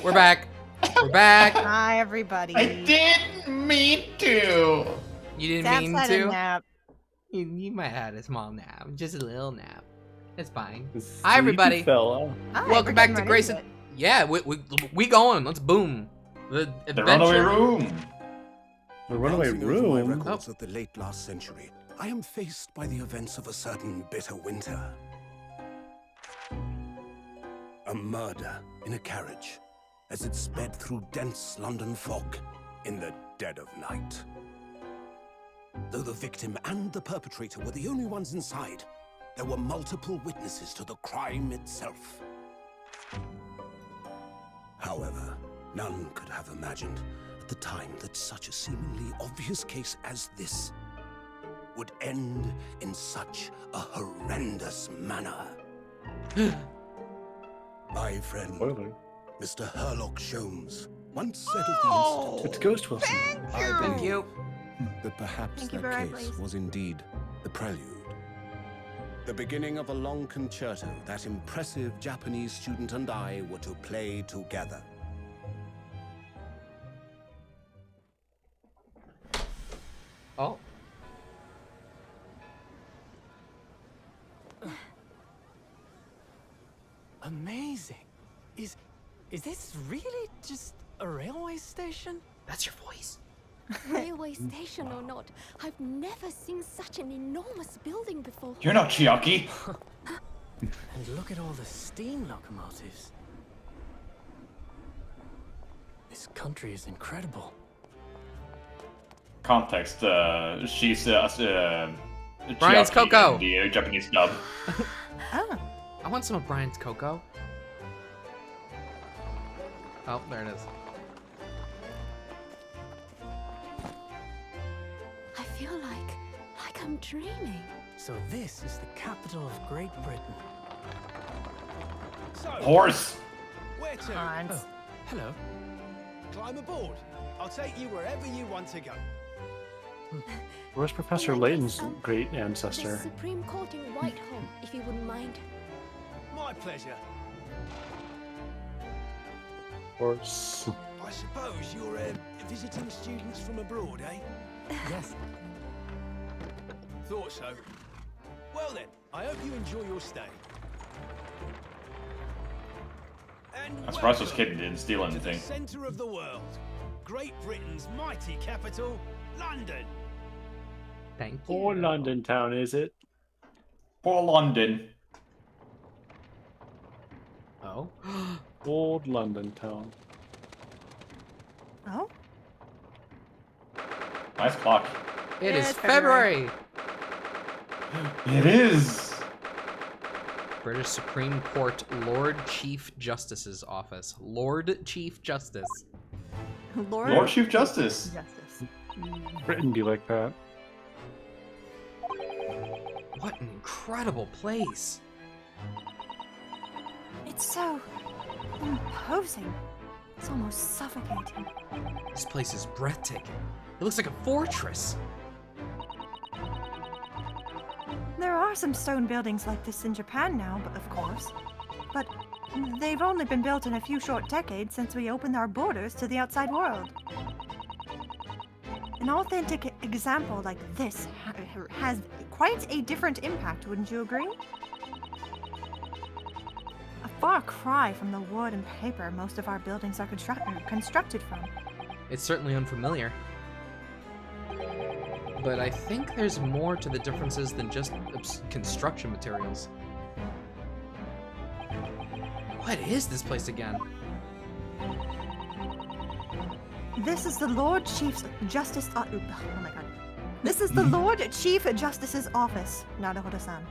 We're back. We're back. Hi, everybody. I didn't mean to. You didn't Sam's mean had a to? nap. You might have had a small nap. Just a little nap. It's fine. Sleepy Hi, everybody. Fella. Hi, Welcome we're back getting to right Grayson. into it. Yeah, we going. Let's boom. The The runaway adventure. room. The runaway Bouncing over my room. records of the late last century, I am faced by the events of a certain bitter winter. A murder in a carriage as it sped through dense London fog in the dead of night. Though the victim and the perpetrator were the only ones inside, there were multiple witnesses to the crime itself. However, none could have imagined at the time that such a seemingly obvious case as this would end in such a horrendous manner. My friend, Spoiler. Mr. Herlock Sholmes, once said of the incident It's Ghost Wilson. Thank you. that perhaps Thank you that very case much. was indeed the prelude. The beginning of a long concerto that impressive Japanese student and I were to play together. Oh. Amazing. Is this really just a railway station? That's your voice. Railway station or not, I've never seen such an enormous building before. You're not Chiaki. And look at all the steam locomotives. This country is incredible. Context. She's Brian's Chiaki Coco. in the Japanese dub. Oh, I want some of Brian's cocoa. Oh, there it is. I feel like I'm dreaming. So this is the capital of Great Britain. So, Horse. where to? Hans. Oh, hello. Climb aboard. I'll take you wherever you want to go. Where's Professor Layton's great The ancestor? Supreme Court in Whitehall, if you wouldn't mind. My pleasure. Horse. I suppose you're visiting students from abroad, eh? Yes. Thought so. Well then, I hope you enjoy your stay. And I'm surprised this welcome kid didn't steal to the anything. centre of the world, Great Britain's mighty capital, London. Thank you. Poor London town, is it? Poor London. Oh. Old London town. Oh, Nice clock. It Yeah, is it's February. February. It is. British Supreme Court Lord Chief Justice's office. Lord Chief Justice. Lord Chief Justice. Justice. Britain be like that. What an incredible place. It's so imposing. It's almost suffocating. This place is breathtaking. It looks like a fortress. There are some stone buildings like this in Japan now, but of course. But they've only been built in a few short decades since we opened our borders to the outside world. An authentic example like this has quite a different impact, wouldn't you agree? A far cry from the wood and paper most of our buildings are constructed from. It's certainly unfamiliar. But I think there's more to the differences than just construction materials. What is this place again? This is the Lord Chief Justice. Oh my god. This is the Lord Chief Justice's office, Naruhodo-san.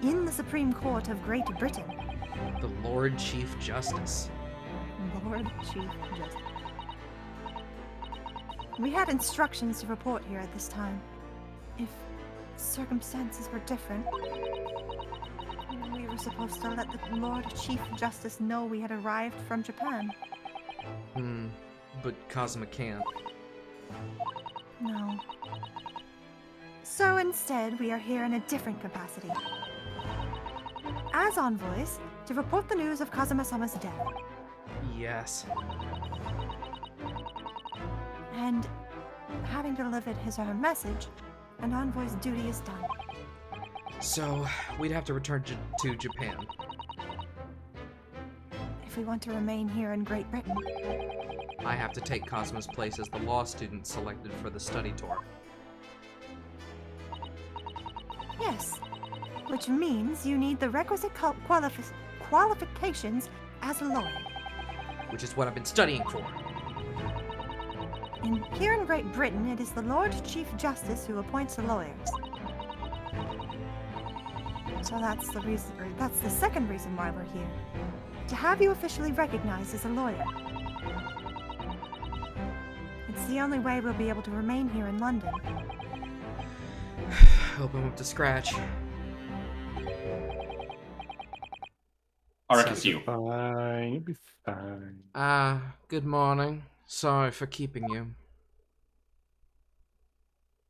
In the Supreme Court of Great Britain. The Lord Chief Justice. Lord Chief Justice. We had instructions to report here at this time. If circumstances were different, we were supposed to let the Lord Chief Justice know we had arrived from Japan. But Kazuma can't. No. So instead, we are here in a different capacity. As envoys, to report the news of Kazuma-sama's death. yes. And having delivered his own message, an envoy's duty is done. So, we'd have to return to Japan. If we want to remain here in Great Britain, I have to take Cosmo's place as the law student selected for the study tour. yes. Which means you need the requisite qualifications as a lawyer. Which is what I've been studying for. Here in Great Britain, it is the Lord Chief Justice who appoints the lawyers. So that's the reason, or that's the second reason why we're here. To have you officially recognized as a lawyer. It's the only way we'll be able to remain here in London. Hope I'm up to scratch. I reckon it's you. Fine, you'll be fine. Good morning. Sorry for keeping you.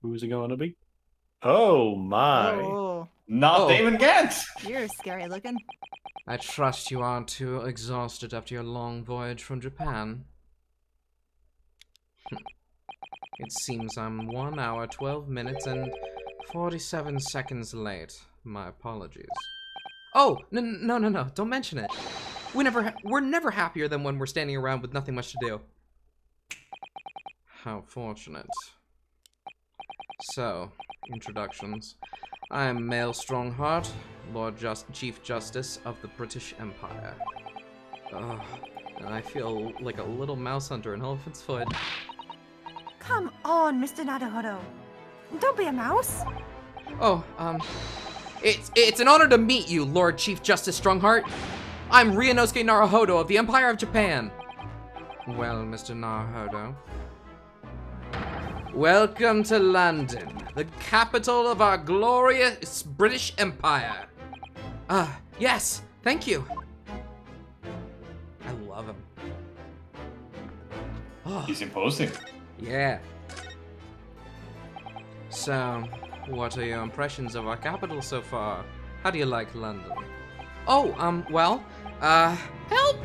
Who's it going to be? Oh my! Oh, Not Oh. Damon Gantz! you're scary looking. I trust you aren't too exhausted after your long voyage from Japan. It seems I'm 1 hour, 12 minutes, and 47 seconds late. My apologies. Oh, no, don't mention it. We're never happier than when we're standing around with nothing much to do. How fortunate. So, introductions. I am Mael Strongheart, Chief Justice of the British Empire. Ugh, and I feel like a little mouse under an elephant's foot. Come on, Mr. Naruhodo. Don't be a mouse. Oh, it's an honor to meet you, Lord Chief Justice Strongheart. I'm Ryunosuke Naruhodo of the Empire of Japan. Well, Mr. Naruhodo. Welcome to London, the capital of our glorious British Empire. Yes, thank you. I love him. Oh, He's imposing. yeah. So, what are your impressions of our capital so far? How do you like London? Oh, well, help!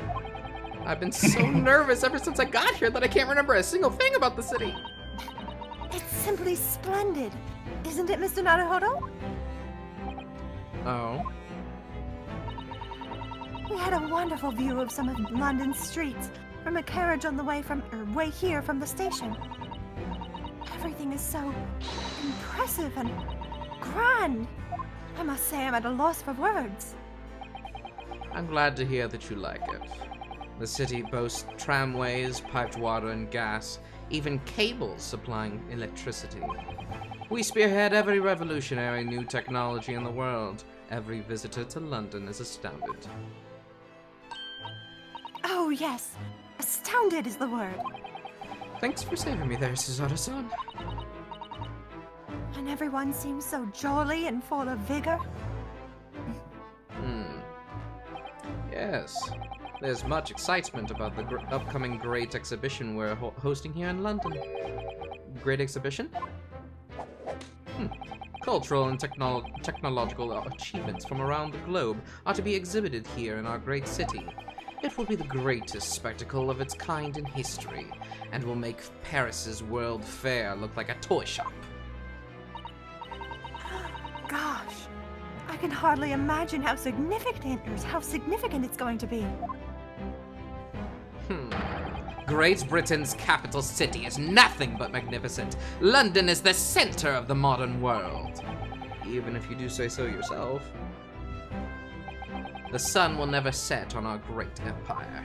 I've been so nervous ever since I got here that I can't remember a single thing about the city. It's simply splendid. Isn't it, Mr. Naruhodo? Oh. We had a wonderful view of some of London's streets from a carriage on the way here from the station. Everything is so impressive and grand. I must say I'm at a loss for words. I'm glad to hear that you like it. The city boasts tramways, piped water and gas, even cables supplying electricity. We spearhead every revolutionary new technology in the world. Every visitor to London is astounded. Oh yes, astounded is the word. Thanks for saving me there, Suzaru-san. And everyone seems so jolly and full of vigor. Yes. There's much excitement about the upcoming great exhibition we're hosting here in London. Great exhibition? Cultural and technological achievements from around the globe are to be exhibited here in our great city. It will be the greatest spectacle of its kind in history, and will make Paris's World Fair look like a toy shop. Gosh, I can hardly imagine how significant it's going to be. Great Britain's capital city is nothing but magnificent. London is the center of the modern world. Even if you do say so yourself. The sun will never set on our great empire.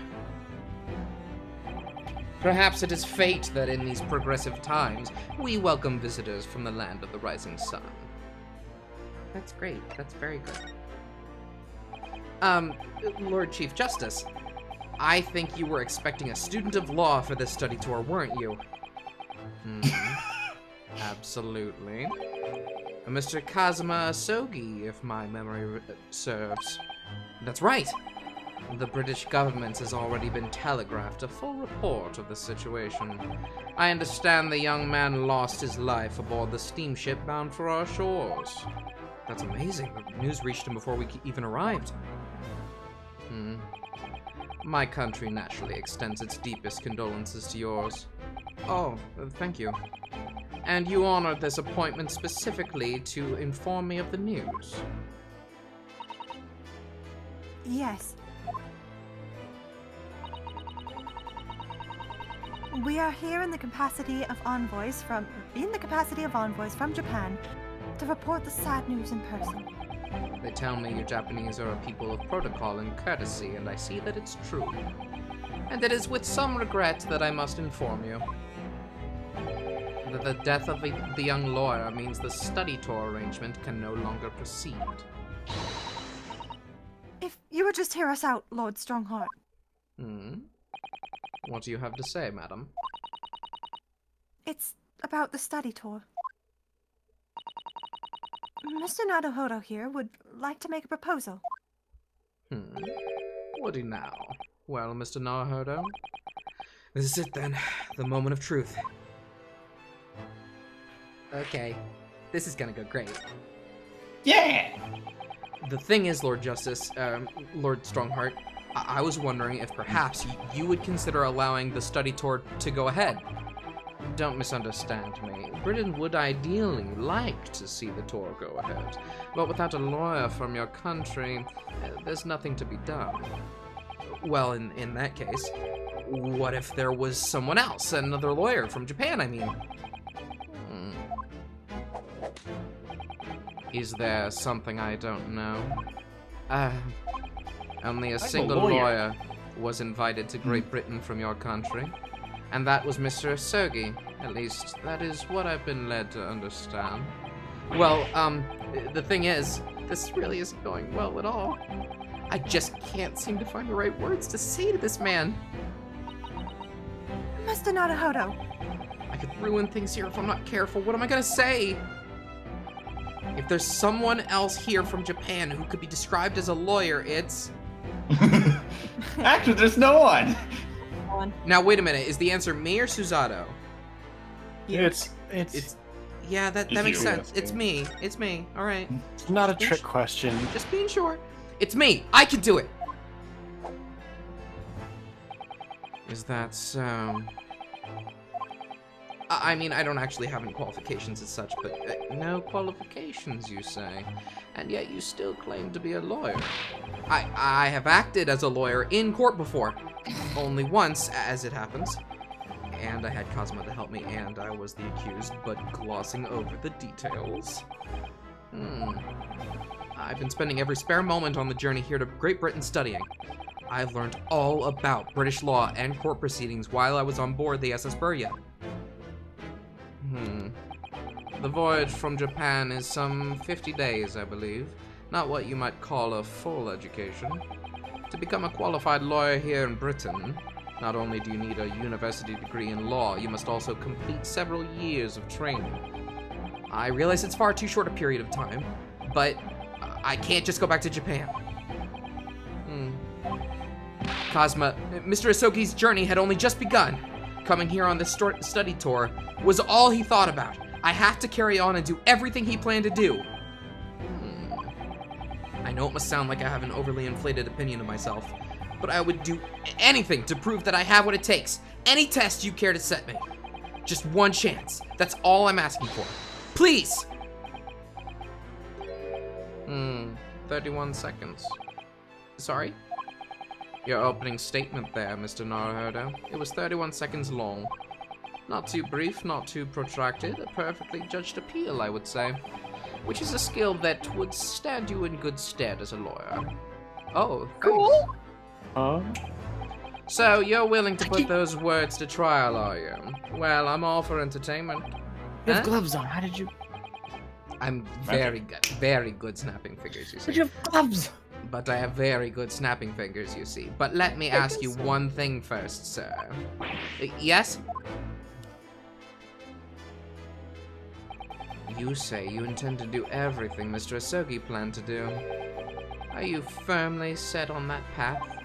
Perhaps it is fate that in these progressive times, we welcome visitors from the land of the rising sun. That's great. That's very good. Lord Chief Justice, I think you were expecting a student of law for this study tour, weren't you? Absolutely. Mr. Kazuma Asogi, if my memory serves. That's right. The British government has already been telegraphed a full report of the situation. I understand the young man lost his life aboard the steamship bound for our shores. That's amazing. The news reached him before we even arrived. My country naturally extends its deepest condolences to yours. Oh, thank you. And you honored this appointment specifically to inform me of the news. Yes. We are here in the capacity of envoys from Japan to report the sad news in person. They tell me you Japanese are a people of protocol and courtesy, and I see that it's true. And it is with some regret that I must inform you that the death of the young lawyer means the study tour arrangement can no longer proceed. If you would just hear us out, Lord Strongheart. What do you have to say, madam? It's about the study tour. Mr. Naruhodo here would like to make a proposal. Would he now? Well, Mr. Naruhodo, this is it then. The moment of truth. Okay, this is gonna go great. Yeah! The thing is, Lord Justice, Lord Strongheart, I was wondering if perhaps you would consider allowing the study tour to go ahead. Don't misunderstand me. Britain would ideally like to see the tour go ahead, but without a lawyer from your country, there's nothing to be done. Well, in that case, what if there was someone else, another lawyer from Japan, I mean? Is there something I don't know? Only a single lawyer was invited to Great Britain from your country, and that was Mr. Asogi. At least, that is what I've been led to understand. Well, the thing is, this really isn't going well at all. I just can't seem to find the right words to say to this man. Mr. Naruhodo! I could ruin things here if I'm not careful. What am I gonna say? If there's someone else here from Japan who could be described as a lawyer, it's... Actually, there's no one. Now, wait a minute. Is the answer me or Suzato? It's Yeah, that It's makes you. sense. It's me. It's me. All right. not a trick question. Just being sure. It's me. I can do it. Is that so? I mean, I don't actually have any qualifications as such, but no qualifications, you say? And yet you still claim to be a lawyer. I have acted as a lawyer in court before. Only once, as it happens. And I had Kazuma to help me, and I was the accused, but glossing over the details. I've been spending every spare moment on the journey here to Great Britain studying. I've learned all about British law and court proceedings while I was on board the SS Burya. The voyage from Japan is some 50 days, I believe. Not what you might call a full education. To become a qualified lawyer here in Britain, not only do you need a university degree in law, you must also complete several years of training. I realize it's far too short a period of time, but I can't just go back to Japan. Kazuma, Mr. Asogi's journey had only just begun. Coming here on this study tour was all he thought about. I have to carry on and do everything he planned to do. I know it must sound like I have an overly inflated opinion of myself, but I would do anything to prove that I have what it takes. Any test you care to set me. Just one chance. That's all I'm asking for. Please! 31 seconds. Sorry? Your opening statement there, Mr. Naruhodo. It was 31 seconds long. Not too brief, not too protracted. A perfectly judged appeal, I would say. Which is a skill that would stand you in good stead as a lawyer. Oh, cool. So, you're willing to put those words to trial, are you? Well, I'm all for entertainment. You have gloves on. How did you? I'm very good snapping fingers, you see. But you have gloves. But I have very good snapping fingers, you see. But let me ask you one thing first, sir. Yes? You say you intend to do everything Mr. Asogi planned to do. Are you firmly set on that path?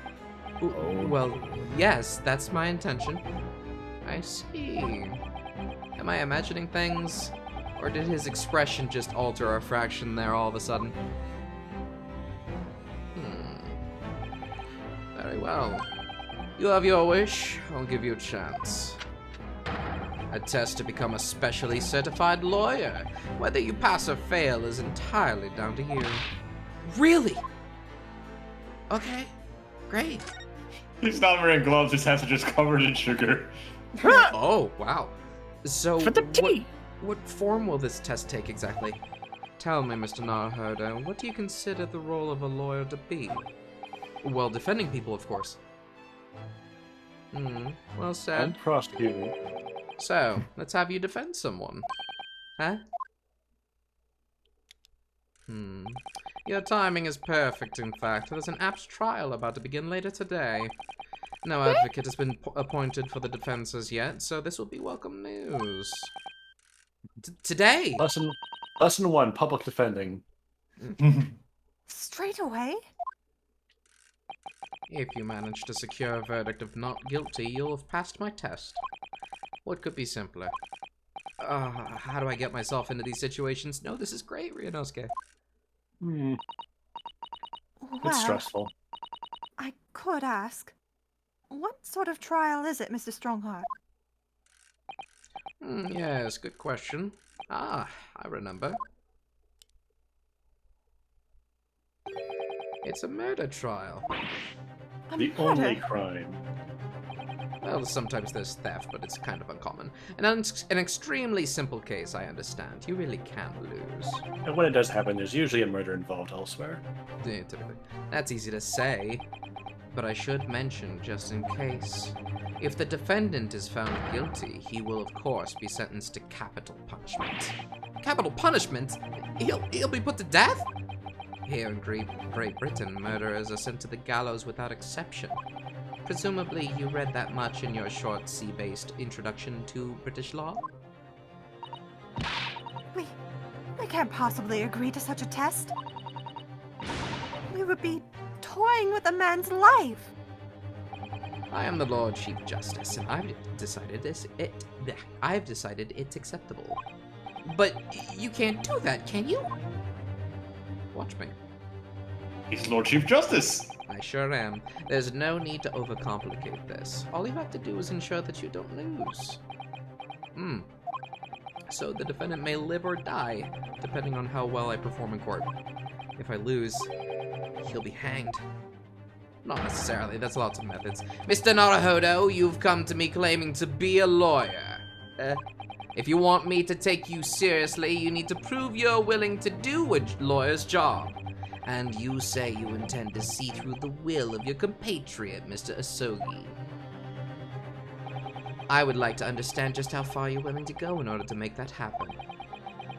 Well, yes, that's my intention. I see. Am I imagining things? Or did his expression just alter a fraction there all of a sudden? Very well. You have your wish, I'll give you a chance. A test to become a specially certified lawyer. Whether you pass or fail is entirely down to you. Really? Okay, great. He's not wearing gloves, his hands are just covered in sugar. Oh, wow. So, For the tea. what form will this test take exactly? Tell me, Mr. Naruhodo, what do you consider the role of a lawyer to be? Well, defending people, of course. Well said. And prosecuting. So, let's have you defend someone. Huh? Your timing is perfect, in fact. There's an apt trial about to begin later today. No advocate has been appointed for the defense as yet, so this will be welcome news. Today! Lesson 1, public defending. Straight away? If you manage to secure a verdict of not guilty, you'll have passed my test. What could be simpler? How do I get myself into these situations? No, this is great, Ryunosuke. Well, It's stressful. I could ask, what sort of trial is it, Mr. Strongheart? Yes, good question. I remember. It's a murder trial. The only crime. Well, sometimes there's theft, but it's kind of uncommon. An extremely simple case, I understand. You really can lose. And when it does happen, there's usually a murder involved elsewhere. Yeah, typically. That's easy to say, but I should mention, just in case. If the defendant is found guilty, he will of course be sentenced to capital punishment. Capital punishment? He'll be put to death? Here in Great Britain, murderers are sent to the gallows without exception. Presumably, you read that much in your short C-based introduction to British law? We can't possibly agree to such a test. We would be toying with a man's life. I am the Lord Chief Justice, and I've decided it's acceptable. But you can't do that, can you? Watch me. He's Lord Chief Justice. I sure am. There's no need to overcomplicate this. All you have to do is ensure that you don't lose. So the defendant may live or die, depending on how well I perform in court. If I lose, he'll be hanged. Not necessarily, that's lots of methods. Mr. Naruhodo, you've come to me claiming to be a lawyer. If you want me to take you seriously, you need to prove you're willing to do a lawyer's job. And you say you intend to see through the will of your compatriot, Mr. Asogi. I would like to understand just how far you're willing to go in order to make that happen.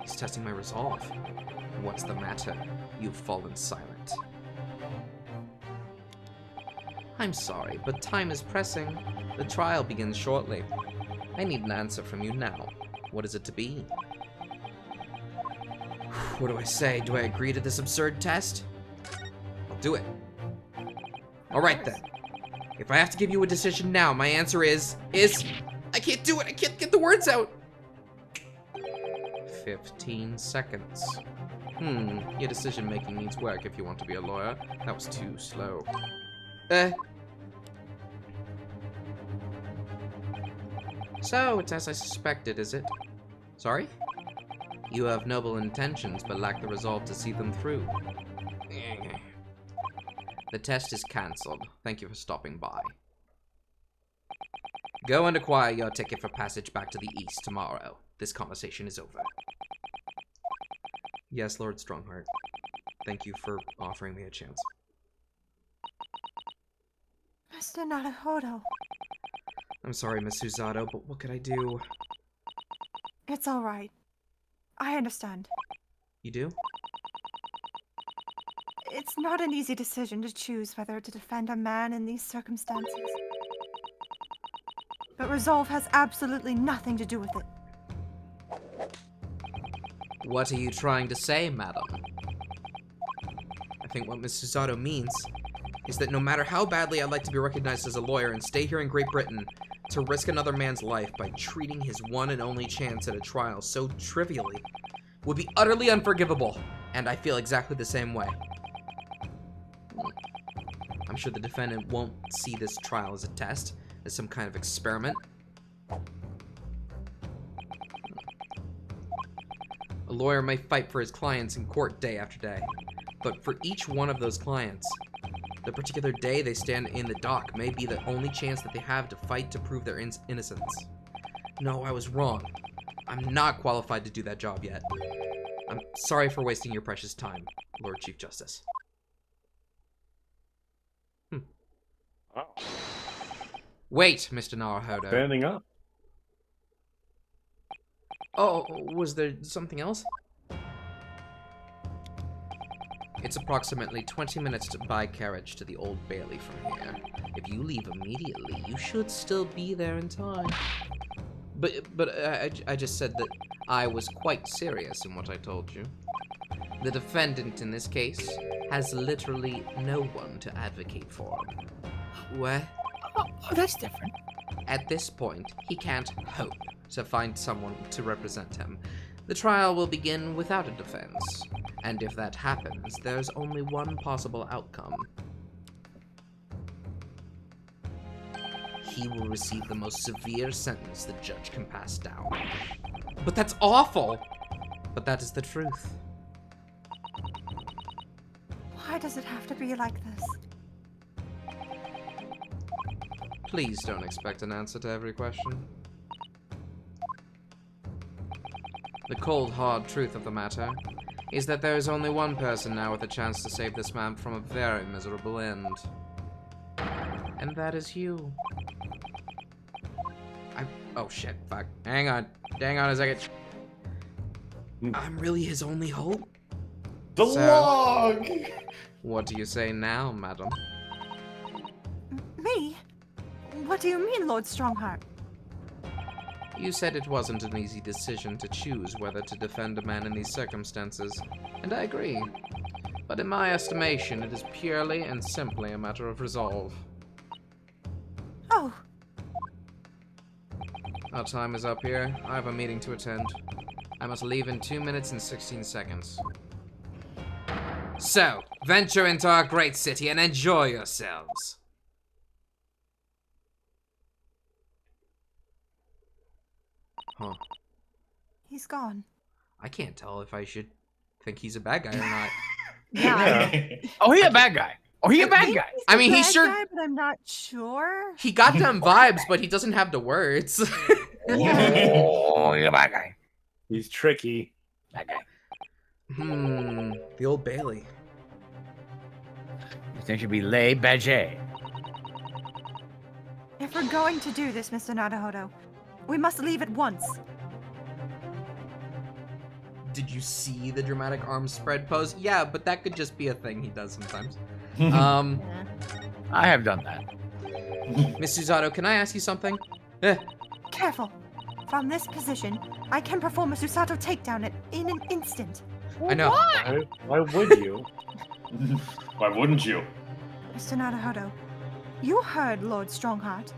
He's testing my resolve. What's the matter? You've fallen silent. I'm sorry, but time is pressing. The trial begins shortly. I need an answer from you now. What is it to be? What do I say? Do I agree to this absurd test? I'll do it. Alright then. If I have to give you a decision now, my answer is... I can't do it! I can't get the words out! 15 seconds. Your decision making needs work if you want to be a lawyer. That was too slow. So, it's as I suspected, is it? Sorry? You have noble intentions, but lack the resolve to see them through. The test is cancelled. Thank you for stopping by. Go and acquire your ticket for passage back to the east tomorrow. This conversation is over. Yes, Lord Strongheart. Thank you for offering me a chance. Mr. Naruhodo. I'm sorry, Miss Susato, but what could I do? It's all right. I understand. You do? It's not an easy decision to choose whether to defend a man in these circumstances. But resolve has absolutely nothing to do with it. What are you trying to say, madam? I think what Miss Susato means is that no matter how badly I'd like to be recognized as a lawyer and stay here in Great Britain, to risk another man's life by treating his one and only chance at a trial so trivially would be utterly unforgivable, and I feel exactly the same way. I'm sure the defendant won't see this trial as a test, as some kind of experiment. A lawyer may fight for his clients in court day after day, but for each one of those clients, the particular day they stand in the dock may be the only chance that they have to fight to prove their innocence. No, I was wrong. I'm not qualified to do that job yet. I'm sorry for wasting your precious time, Lord Chief Justice. Oh, Wait, Mr. Naruhodo. standing up. Oh, was there something else? It's approximately 20 minutes by carriage to the Old Bailey from here. If you leave immediately, you should still be there in time. But I just said that I was quite serious in what I told you. The defendant in this case has literally no one to advocate for him. What? Oh, that's different. At this point, he can't hope to find someone to represent him. The trial will begin without a defense, and if that happens, there's only one possible outcome. He will receive the most severe sentence the judge can pass down. But that's awful! But that is the truth. Why does it have to be like this? Please don't expect an answer to every question. The cold, hard truth of the matter is that there is only one person now with a chance to save this man from a very miserable end. And that is you. Oh shit, fuck. Hang on a second. I'm really his only hope? The So- log! What do you say now, madam? Me? What do you mean, Lord Strongheart? You said it wasn't an easy decision to choose whether to defend a man in these circumstances, and I agree. But in my estimation, it is purely and simply a matter of resolve. Oh, Our time is up here. I have a meeting to attend. I must leave in 2 minutes and 16 seconds. So, venture into our great city and enjoy yourselves. Huh. he's gone. I can't tell if I should think he's a bad guy or not. Yeah. Oh, he a bad guy. Oh, he a bad guy. He's I a mean, he bad sure- guy, but I'm not sure. He got them vibes, but he doesn't have the words. Oh, he a bad guy. He's tricky. Bad guy. The Old Bailey. His name should be Le Badger. If we're going to do this, Mr. Naruhodo, we must leave at once. Did you see the dramatic arm spread pose? Yeah, but that could just be a thing he does sometimes. I have done that. Miss Susato, can I ask you something? Careful. From this position, I can perform a Susato takedown in an instant. I know. Why would you? Why wouldn't you? Mr. Naruhodo, you heard Lord Strongheart.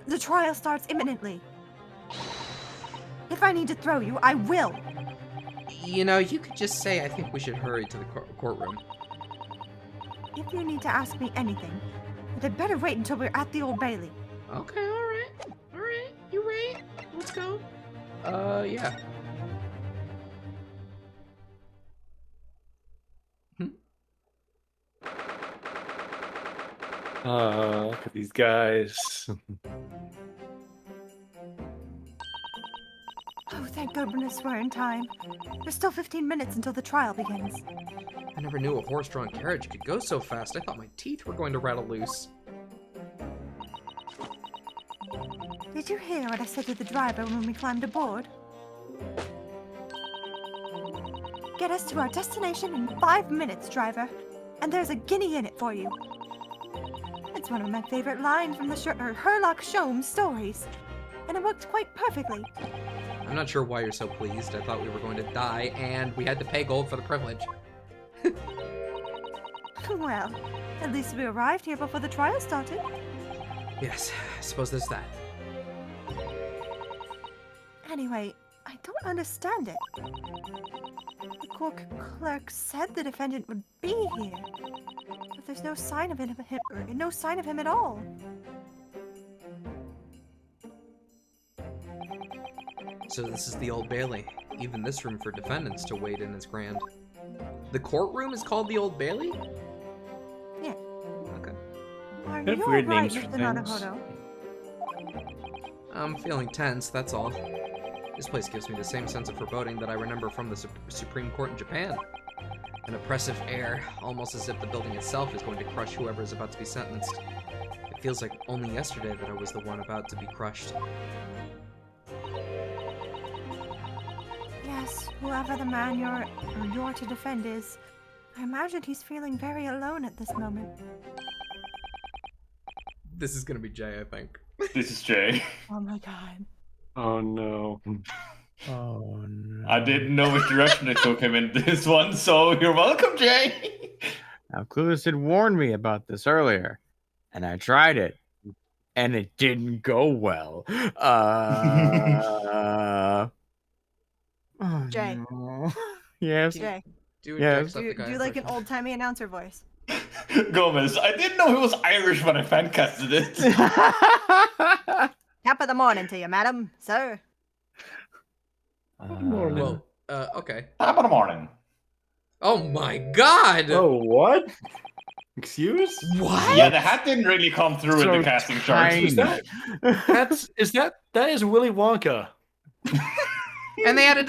The trial starts imminently. If I need to throw you, I will. You know, you could just say, I think we should hurry to the courtroom. If you need to ask me anything, then better wait until we're at the Old Bailey. Okay, alright. Alright, you're right. Let's go. Yeah. Look at these guys. Oh, thank goodness we're in time. There's still 15 minutes until the trial begins. I never knew a horse-drawn carriage could go so fast. I thought my teeth were going to rattle loose. Did you hear what I said to the driver when we climbed aboard? Get us to our destination in 5 minutes, driver. And there's a guinea in it for you. It's one of my favorite lines from the Herlock Sholmes stories. And it worked quite perfectly. I'm not sure why you're so pleased. I thought we were going to die, and we had to pay gold for the privilege. Well, at least we arrived here before the trial started. Yes, I suppose there's that. Anyway, I I don't understand it. The court clerk said the defendant would be here, but there's no sign of him at all. So this is the Old Bailey. Even this room for defendants to wait in is grand. The courtroom is called the Old Bailey? Yeah. Okay. Are They have you weird alright, names for Mr. things. Naruhodo? I'm feeling tense, that's all. This place gives me the same sense of foreboding that I remember from the Supreme Court in Japan. An oppressive air, almost as if the building itself is going to crush whoever is about to be sentenced. It feels like only yesterday that I was the one about to be crushed. Yes, whoever the man you're to defend is, I imagine he's feeling very alone at this moment. This is gonna be Jay, I think. This is Jay. Oh my god. Oh no. Oh no. I didn't know which direction it took him in this one, so you're welcome, Jay. Now, Clueless had warned me about this earlier, and I tried it, and it didn't go well. Oh, Jay. no. Yes. Jay, Do Yes. do like an old-timey announcer voice. Gomez, I didn't know he was Irish when I fan casted it. Top of the morning to you, madam, sir. Well, okay. Top of the morning. Oh my god! Oh, what? Excuse? What? Yeah, the hat didn't really come through in So the casting charts. tiny. That is Willy Wonka. And they added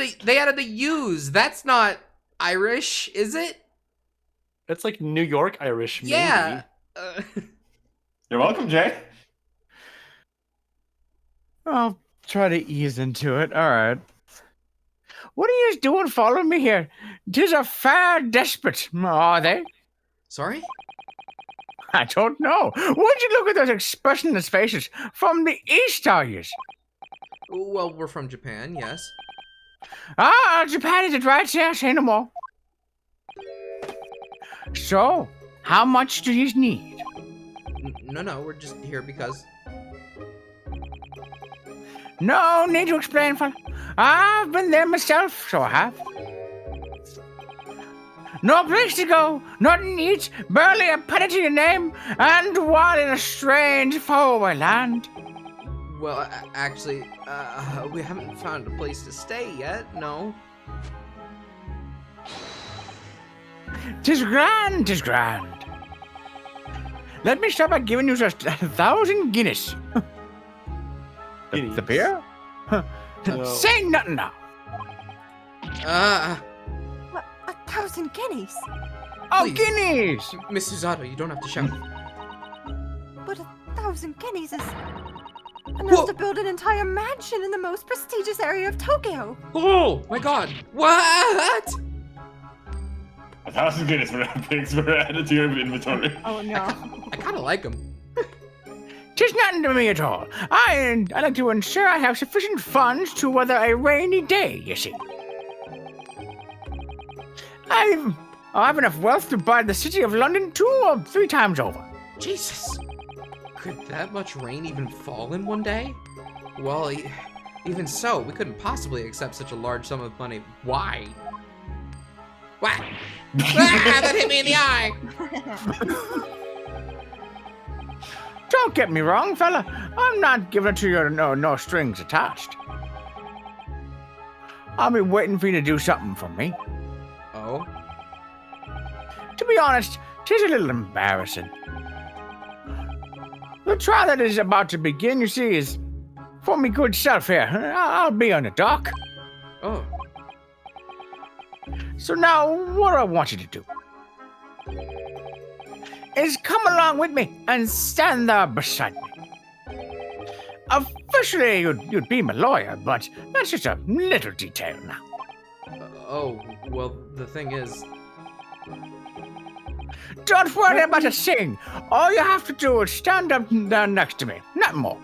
the U's. That's not Irish, is it? That's like New York Irish, maybe. Yeah. You're welcome, Jay. I'll try to ease into it. All right. What are you doing following me here? 'Tis a fair desperate, are they? Sorry? I don't know. Would you look at those expressionless faces? From the east, are you? Well, we're from Japan, yes. Ah, Japan is it right? Yeah, say no more. So, how much do you need? No, we're just here because... No need to explain, fella. I've been there myself, so I have. No place to go, nothing to eat, barely a penny to your name, and while in a strange, faraway land. Well, actually, we haven't found a place to stay yet, no. 'Tis grand, 'tis grand. Let me start by giving you just 1,000 Guinness. The beer? No. Say nothing now. What, 1,000 guineas? Oh, Please. guineas! Miss Susato, you don't have to shout. But 1,000 guineas is Whoa. enough to build an entire mansion in the most prestigious area of Tokyo. Oh my god! What? 1,000 Guinness pigs were added to your inventory. Oh no. I kind of like him. 'Tis nothing to me at all. I like to ensure I have sufficient funds to weather a rainy day, you see. I have enough wealth to buy the city of London 2 or 3 times over. Jesus. Could that much rain even fall in one day? Well, even so, we couldn't possibly accept such a large sum of money. Why? What? That hit me in the eye! Don't get me wrong, fella. I'm not giving it to you no strings attached. I'll be waiting for you to do something for me. Oh? To be honest, 'tis a little embarrassing. The trial that is about to begin, you see, is for me good self here. I'll be on the dock. Oh. So now, what I want you to do is come along with me and stand there beside me. Officially, you'd be my lawyer, but that's just a little detail now. Oh, well, the thing is... Don't worry about a thing. All you have to do is stand up there next to me, not more.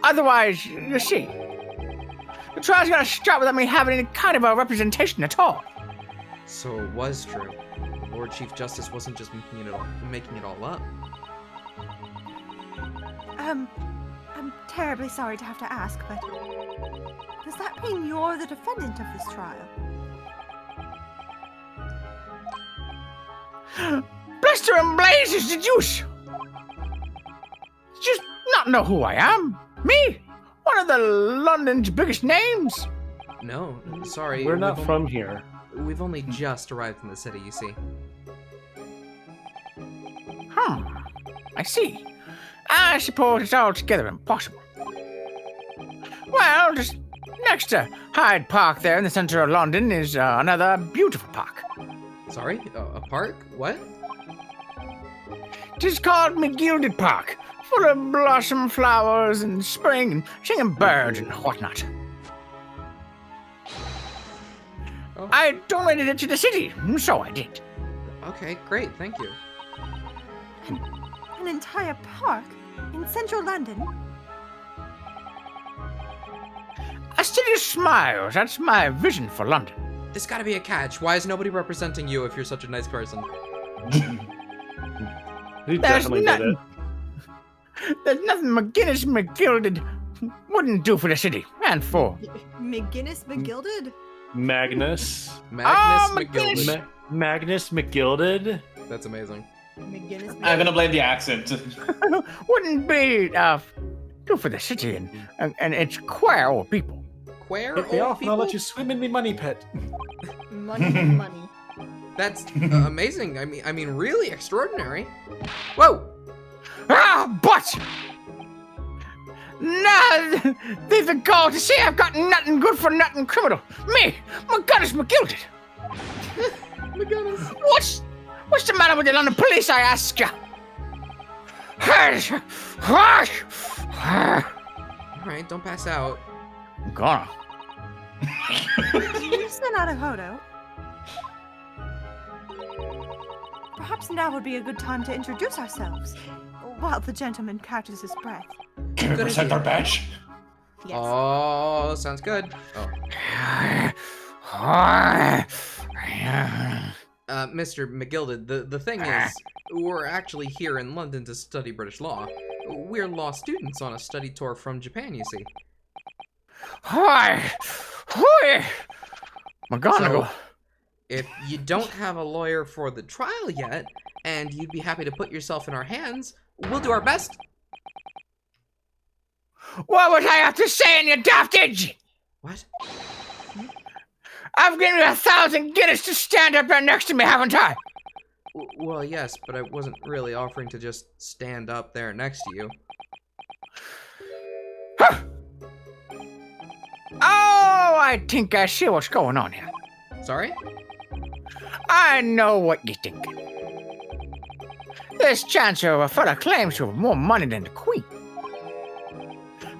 Otherwise, you see, the trial's gonna start without me having any kind of a representation at all. So it was true. The Lord Chief Justice wasn't just making it all up. I'm terribly sorry to have to ask, but the mean you're the defendant of this trial? Bluster and blazes, did you just not know who I am? Me? One of the London's biggest names? No, sorry. We're not from here. We've only just arrived in the city, you see. I see. I suppose it's altogether impossible. Well, just next to Hyde Park there in the center of London is another beautiful park. Sorry? A park? What? It is called McGilded Park, full of blossom flowers and spring and singing birds and whatnot. Oh. I donated it to the city, so I did. Okay, great, thank you. An entire park in central London? A city of smiles, that's my vision for London. There's gotta be a catch. Why is nobody representing you if you're such a nice person? He There's definitely did nothing. it. There's nothing McGinnis McGilded wouldn't do for the city, and for. McGinnis McGilded? Magnus. Magnus McGinnis. McGilded. Magnus McGilded. That's amazing. McGinnis I'm gonna blame the accent. Wouldn't be do for the city and its queer old people. Queer Get me old off and I'll let people? you swim in the money pit. Money. That's amazing. I mean, really extraordinary. Whoa! But now they've the gall to say I've got nothing good for nothing criminal. Me, McGinnis McGilded. My goodness. What's the matter with the London police, I ask you? Alright, don't pass out. I'm gonna. Mr. Naruhodo, perhaps now would be a good time to introduce ourselves, while the gentleman catches his breath. Can we present our badge? Yes. Oh, sounds good. Oh. Mr. McGilded, the thing is, we're actually here in London to study British law. We're law students on a study tour from Japan, you see. McGonagall. If you don't have a lawyer for the trial yet, and you'd be happy to put yourself in our hands, we'll do our best. What would I have to say in your daftage? What? I've given you 1,000 Guinness to stand up there next to me, haven't I? Well, yes, but I wasn't really offering to just stand up there next to you. Huh. Oh, I think I see what's going on here. Sorry? I know what you're thinking. This chancer of a fella claims to have more money than the Queen.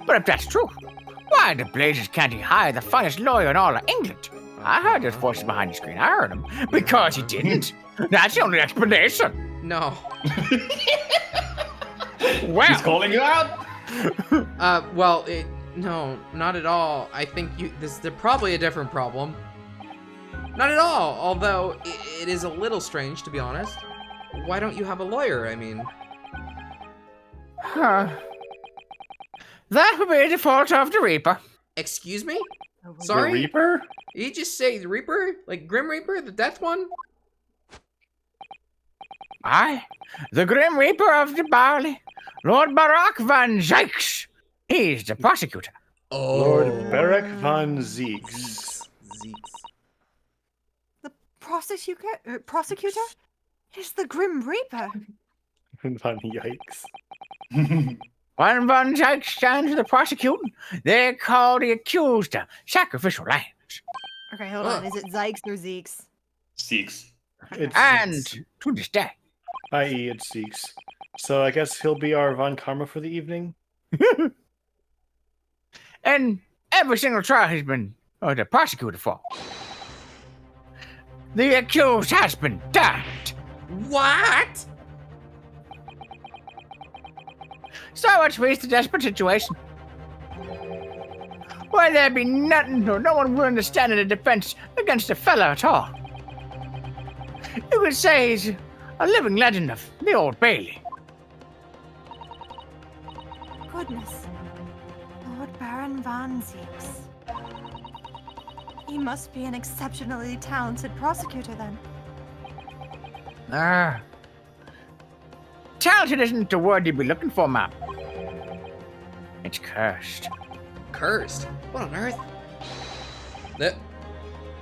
But if that's true, why the blazes can't he hire the finest lawyer in all of England? I heard his voice behind the screen. I heard him. Because he didn't. That's the only explanation. No. Well, He's calling you out. No, not at all. I think there's probably a different problem. Not at all, although it is a little strange, to be honest. Why don't you have a lawyer, I mean? That would be the fault of the Reaper. Excuse me? The Sorry? Reaper? Did you just say the Reaper? Like Grim Reaper, the death one? Aye, the Grim Reaper of the Barley, Lord Barak van Zijks. He's the prosecutor. Oh. Lord Beric von Zeeks. The prosecutor is the Grim Reaper. Von Yikes. When Van Zijks stands for the prosecuting, they call the accused a sacrificial lambs. Okay, hold on. Is it Zykes or Zeeks? Zeeks. It's And Zeeks, to this day, i.e. it's Zeeks. So I guess he'll be our Von Karma for the evening. and every single trial he's been the prosecutor for, the accused has been damned. What? So it reached a desperate situation where there'd be nothing or no one willing to stand in a defense against a fella at all. You could say he's a living legend of the Old Bailey. Goodness. Lord Baron Van Zeeks. He must be an exceptionally talented prosecutor then. Talented isn't the word you'd be looking for, ma'am. It's cursed. Cursed? What on earth?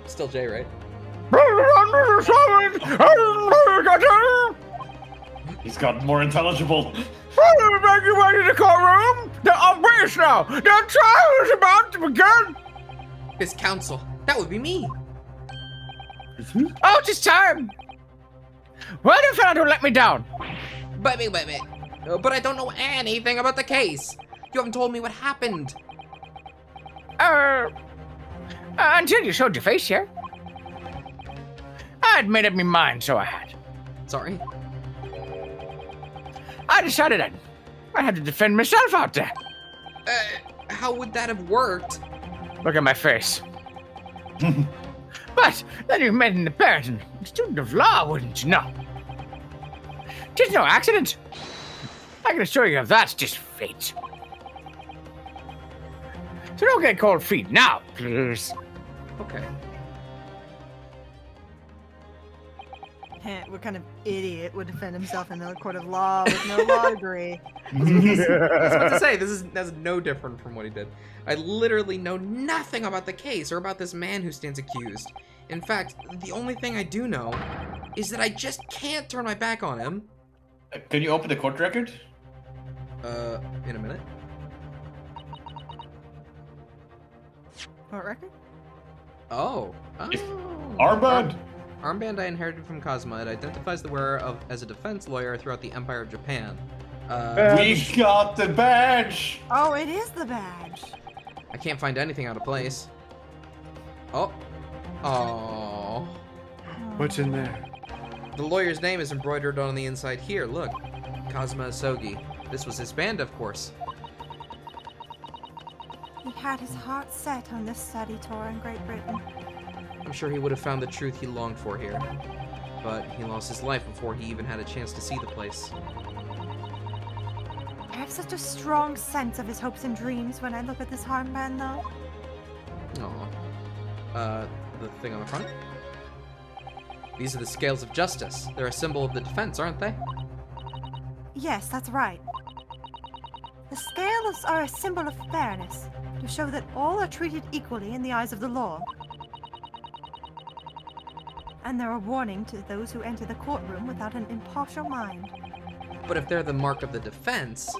Still Jay, right? He's got more intelligible. Make your way to the courtroom. I'm British now. The trial is about to begin. His counsel. That would be me. Oh, it's time. Why the fella don't let me down? But I don't know anything about the case. You haven't told me what happened. Until you showed your face here. I'd made up my mind, so I had. Sorry. I decided I had to defend myself out there. How would that have worked? Look at my face. But then you made an appearance, and a student of law, wouldn't you know? Tis no accident. I can assure you of that's just fate. So don't get cold feet now, please. Okay. What kind of idiot would defend himself in a court of law with no law degree? I was about to say, that's no different from what he did. I literally know nothing about the case or about this man who stands accused. In fact, the only thing I do know is that I just can't turn my back on him. Can you open the court record? In a minute. What record? Oh. Armband! Armband I inherited from Kazuma. It identifies the wearer as a defense lawyer throughout the Empire of Japan. We got the badge! Oh, it is the badge. I can't find anything out of place. Oh. Oh. What's in there? The lawyer's name is embroidered on the inside here. Look. Kazuma Asogi. This was his band, of course. He had his heart set on this study tour in Great Britain. I'm sure he would have found the truth he longed for here. But he lost his life before he even had a chance to see the place. I have such a strong sense of his hopes and dreams when I look at this armband, though. Aw. The thing on the front? These are the scales of justice. They're a symbol of the defense, aren't they? Yes, that's right. The scales are a symbol of fairness, to show that all are treated equally in the eyes of the law. And they're a warning to those who enter the courtroom without an impartial mind. But if they're the mark of the defense,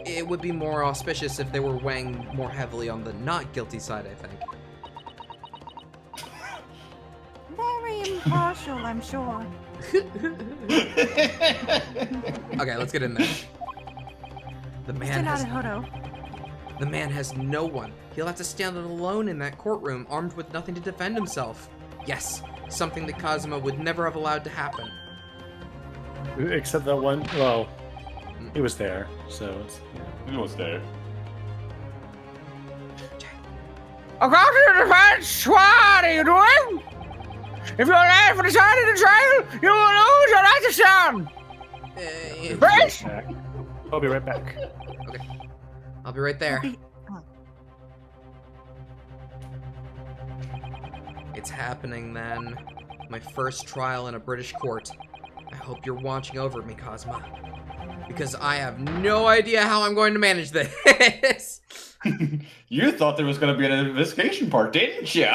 it would be more auspicious if they were weighing more heavily on the not guilty side, I think. Very impartial, I'm sure. Okay, let's get in there. The man Mr. has... Naruhodo, The man has no one. He'll have to stand alone in that courtroom, armed with nothing to defend himself. Yes, something that Kazuma would never have allowed to happen. Except that one. Well, he was there, so it's. He was there. Across to the defense, what are you doing? If you're late for the side of the trail, you will lose your right to stand. Freeze! I'll be right back. Okay. I'll be right there. It's happening then. My first trial in a British court. I hope you're watching over me, Kazuma. Because I have no idea how I'm going to manage this. You thought there was going to be an investigation part, didn't you?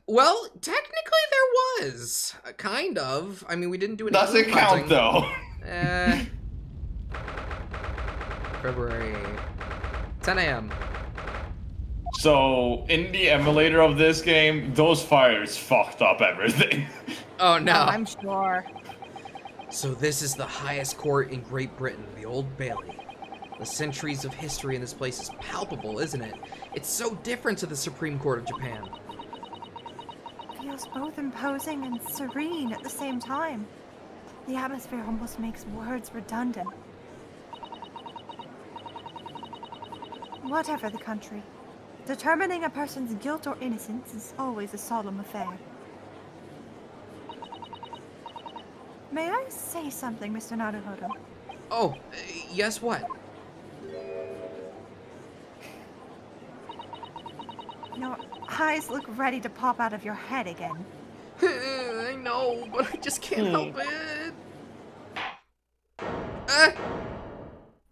Well, technically there was. Kind of. I mean, we didn't do any Doesn't count, though. February 10 a.m. So, in the emulator of this game, those fires fucked up everything. Oh, no. Oh, I'm sure. So this is the highest court in Great Britain, the Old Bailey. The centuries of history in this place is palpable, isn't it? It's so different to the Supreme Court of Japan. Feels both imposing and serene at the same time. The atmosphere almost makes words redundant. Whatever the country, determining a person's guilt or innocence is always a solemn affair. May I say something, Mr. Naruhodo? Oh, yes, what? Your eyes look ready to pop out of your head again. I know, but I just can't help it.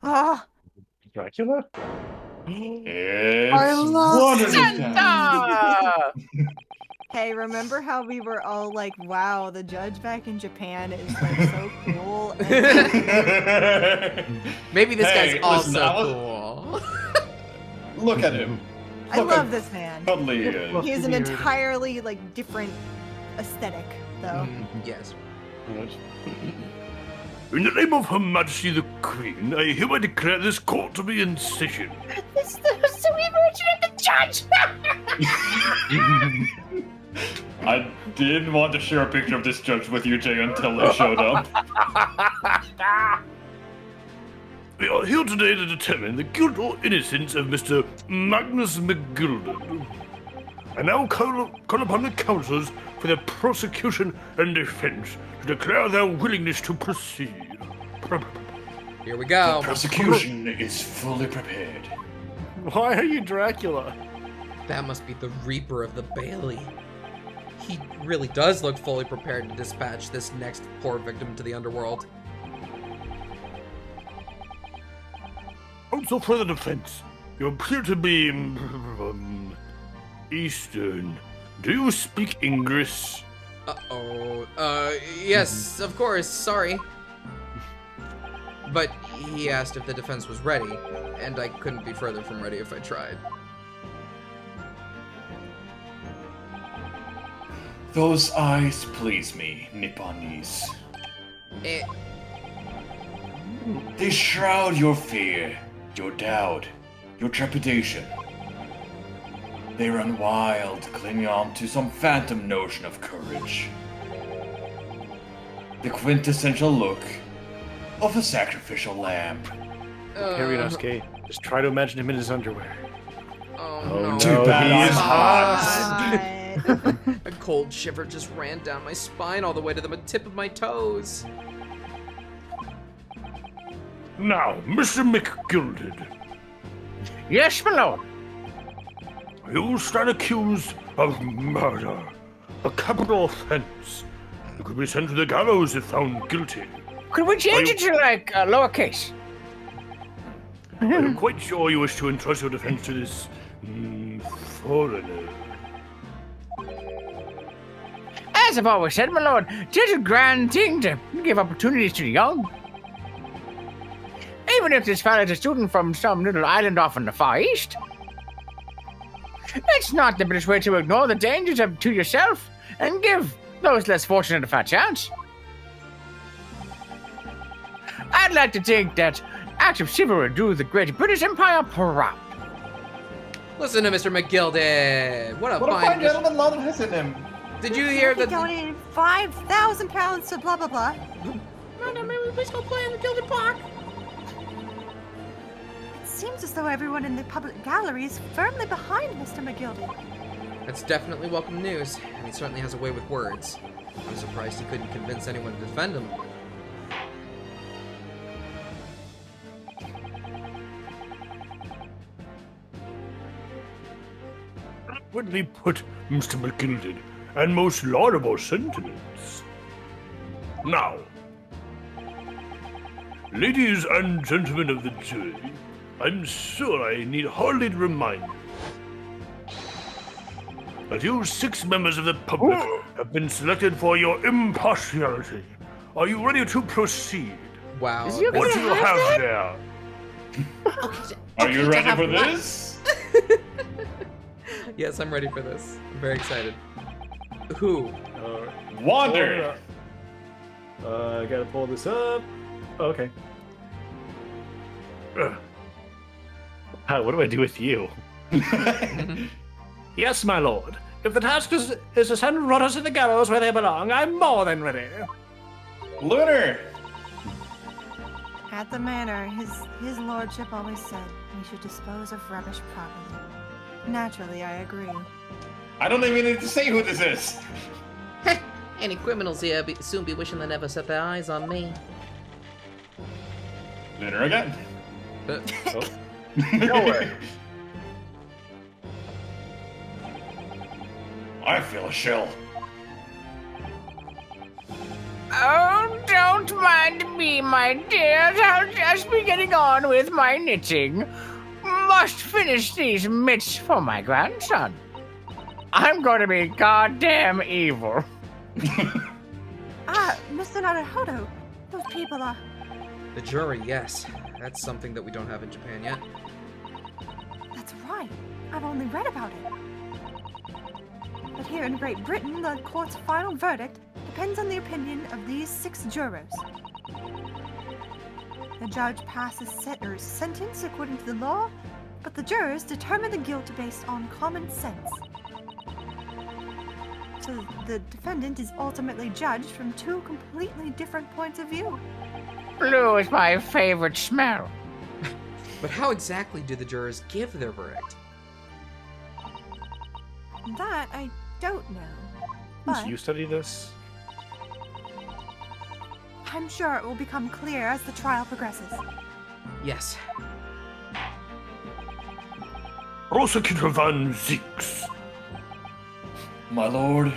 Oh, Dracula? It's I love Wonder's Santa! hey, remember how we were all like, wow, the judge back in Japan is like so cool? Maybe this Hey, guy's listen, also cool. Look at him. I Look love at this man. cuddly he is. He has an entirely like different aesthetic, though. Yes. In the name of Her Majesty the Queen, I hereby declare this court to be in session. It's the sweet version of the judge! I didn't want to share a picture of this judge with you, Jay, until they showed up. We are here today to determine the guilt or innocence of Mr. Magnus McGilded. I now call upon the counsels for the prosecution and defense to declare their willingness to proceed. Here we go. Prosecution is fully prepared. Why are you Dracula? That must be the Reaper of the Bailey. He really does look fully prepared to dispatch this next poor victim to the underworld. Also for the defense, you appear to be Eastern. Do you speak English? Uh-oh. Yes, of course, sorry. But he asked if the defense was ready, and I couldn't be further from ready if I tried. Those eyes please me, Nipponese. Eh. They shroud your fear, your doubt, your trepidation. They run wild, clinging on to some phantom notion of courage. The quintessential look of a sacrificial lamb. Perinosuke, just try to imagine him in his underwear. Oh, Oh, no. no, Too bad he I'm is hot. A cold shiver just ran down my spine all the way to the tip of my toes. Now, Mr. McGilded, Yes, my lord. you stand accused of murder, a capital offense. You could be sent to the gallows if found guilty. Could we change it to like a lowercase? I'm quite sure you wish to entrust your defense to this foreigner. As I've always said, my lord, 'tis a grand thing to give opportunities to the young. Even if this fella's a student from some little island off in the Far East. It's not the British way to ignore the dangers to yourself and give those less fortunate a fair chance. I'd like to think that acts of chivalry do the great British Empire proud. Listen to Mr. McGilded. What a What a fine fine gentleman London has in him. Did you hear He that? donated 5,000 pounds to blah blah blah. Please go play in the Gilded Park. It seems as though everyone in the public gallery is firmly behind Mr. McGilded. That's definitely welcome news, and he certainly has a way with words. I'm surprised he couldn't convince anyone to defend him. Outwardly put, Mr. McGilded, and most laudable sentiments. Now, ladies and gentlemen of the jury, I'm sure I need hardly remind you that you 6 members of the public have been selected for your impartiality. Are you ready to proceed? Wow. Is you What do gonna you have have that? there? Are you to ready have for what? this? Yes, I'm ready for this. I'm very excited. Who? Wander! I gotta pull this up. Okay. What do I do with you? Yes, my lord. If the task is to send rotters to the gallows where they belong, I'm more than ready. Lunar! At the manor, his lordship always said we should dispose of rubbish properly. Naturally, I agree. I don't even need to say who this is. Any criminals here soon be wishing they never set their eyes on me. Lunar again. Oh. Nowhere. I feel a chill. Oh, don't mind me, my dears. I'll just be getting on with my knitting. Must finish these mitts for my grandson. I'm going to be goddamn evil. Mr. Naruhodo, those people are... The jury, yes. That's something that we don't have in Japan yet. That's right. I've only read about it. But here in Great Britain, the court's final verdict depends on the opinion of these 6 jurors. The judge passes sentence according to the law, but the jurors determine the guilt based on common sense. So the defendant is ultimately judged from 2 completely different points of view. Blue is my favorite smell. But how exactly do the jurors give their verdict? That I don't know. But You study this? I'm sure it will become clear as the trial progresses. Yes. Prosecutor Van Zieks. My lord,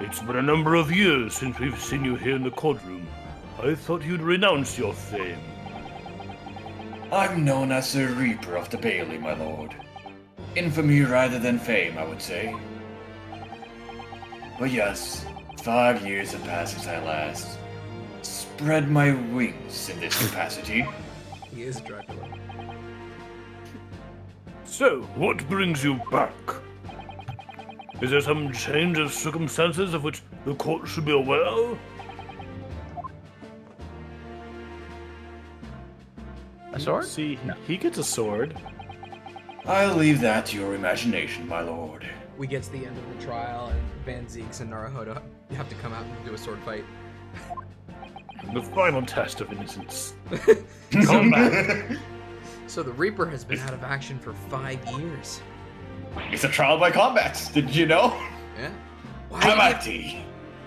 It's been a number of years since we've seen you here in the courtroom. I thought you'd renounce your fame. I'm known as the Reaper of the Bailey, my lord. Infamy rather than fame, I would say. But yes, 5 years have passed since I last spread my wings in this capacity. He is Dracula. So, what brings you back? Is there some change of circumstances of which the court should be aware? A sword? See, he gets a sword. I'll leave that to your imagination, my lord. We get to the end of the trial, and Van Zieks and Naruhodo have to come out and do a sword fight. The final test of innocence. Combat. So the Reaper has been out of action for 5 years. It's a trial by combat, did you know? Yeah? Why Kamati!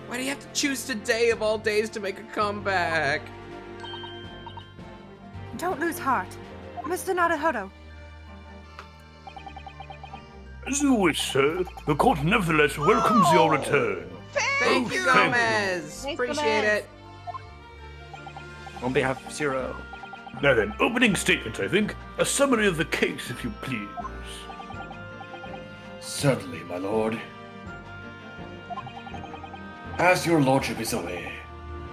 do you have to choose today of all days to make a comeback? Don't lose heart. Mr. Naruhodo, As you wish, sir. The court nevertheless welcomes your return. Thank you, thank you. Gomez! Appreciate it. On behalf of Zero. Now then, opening statement, I think. A summary of the case, if you please. Certainly, my lord. As your lordship is aware,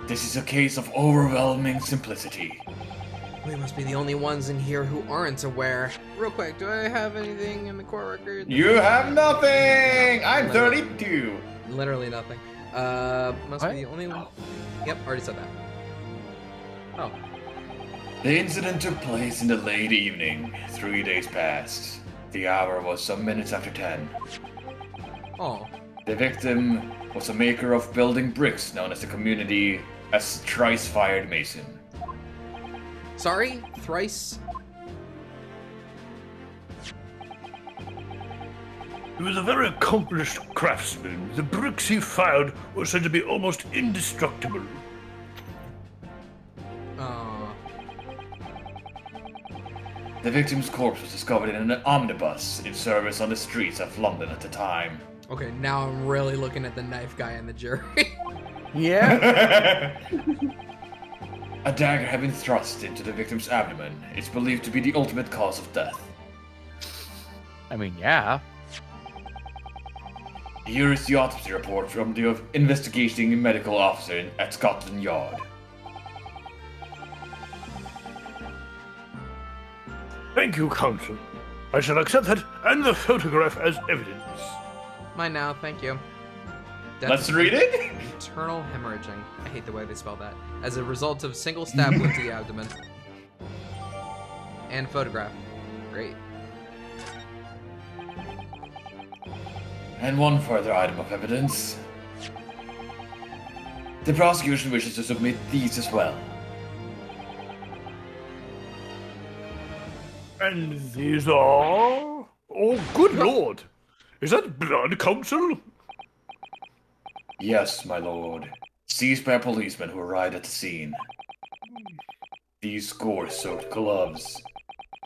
this is a case of overwhelming simplicity. We must be the only ones in here who aren't aware. Real quick, do I have anything in the court record? You have nothing! I'm 32! Literally nothing. Must What? be the only one. Yep, already said that. Oh. The incident took place in the late evening, 3 days past. The hour was some minutes after 10. Oh. The victim was a maker of building bricks known as the community as Thrice Fired Mason. Sorry? Thrice? He was a very accomplished craftsman. The bricks he fired were said to be almost indestructible. The victim's corpse was discovered in an omnibus in service on the streets of London at the time. Okay, now I'm really looking at the knife guy in the jury. Yeah? A dagger had been thrust into the victim's abdomen. It's believed to be the ultimate cause of death. I mean, yeah. Here is the autopsy report from the investigating medical officer at Scotland Yard. Thank you, counsel. I shall accept that and the photograph as evidence. Mine now, thank you. Let's read it? Internal hemorrhaging. I hate the way they spell that. As a result of single stab wound to the abdomen. And photograph. Great. And one further item of evidence. The prosecution wishes to submit these as well. And these are... Oh, good lord! Is that blood, counsel? Yes, my lord. Seized by a policeman who arrived at the scene. These gore-soaked gloves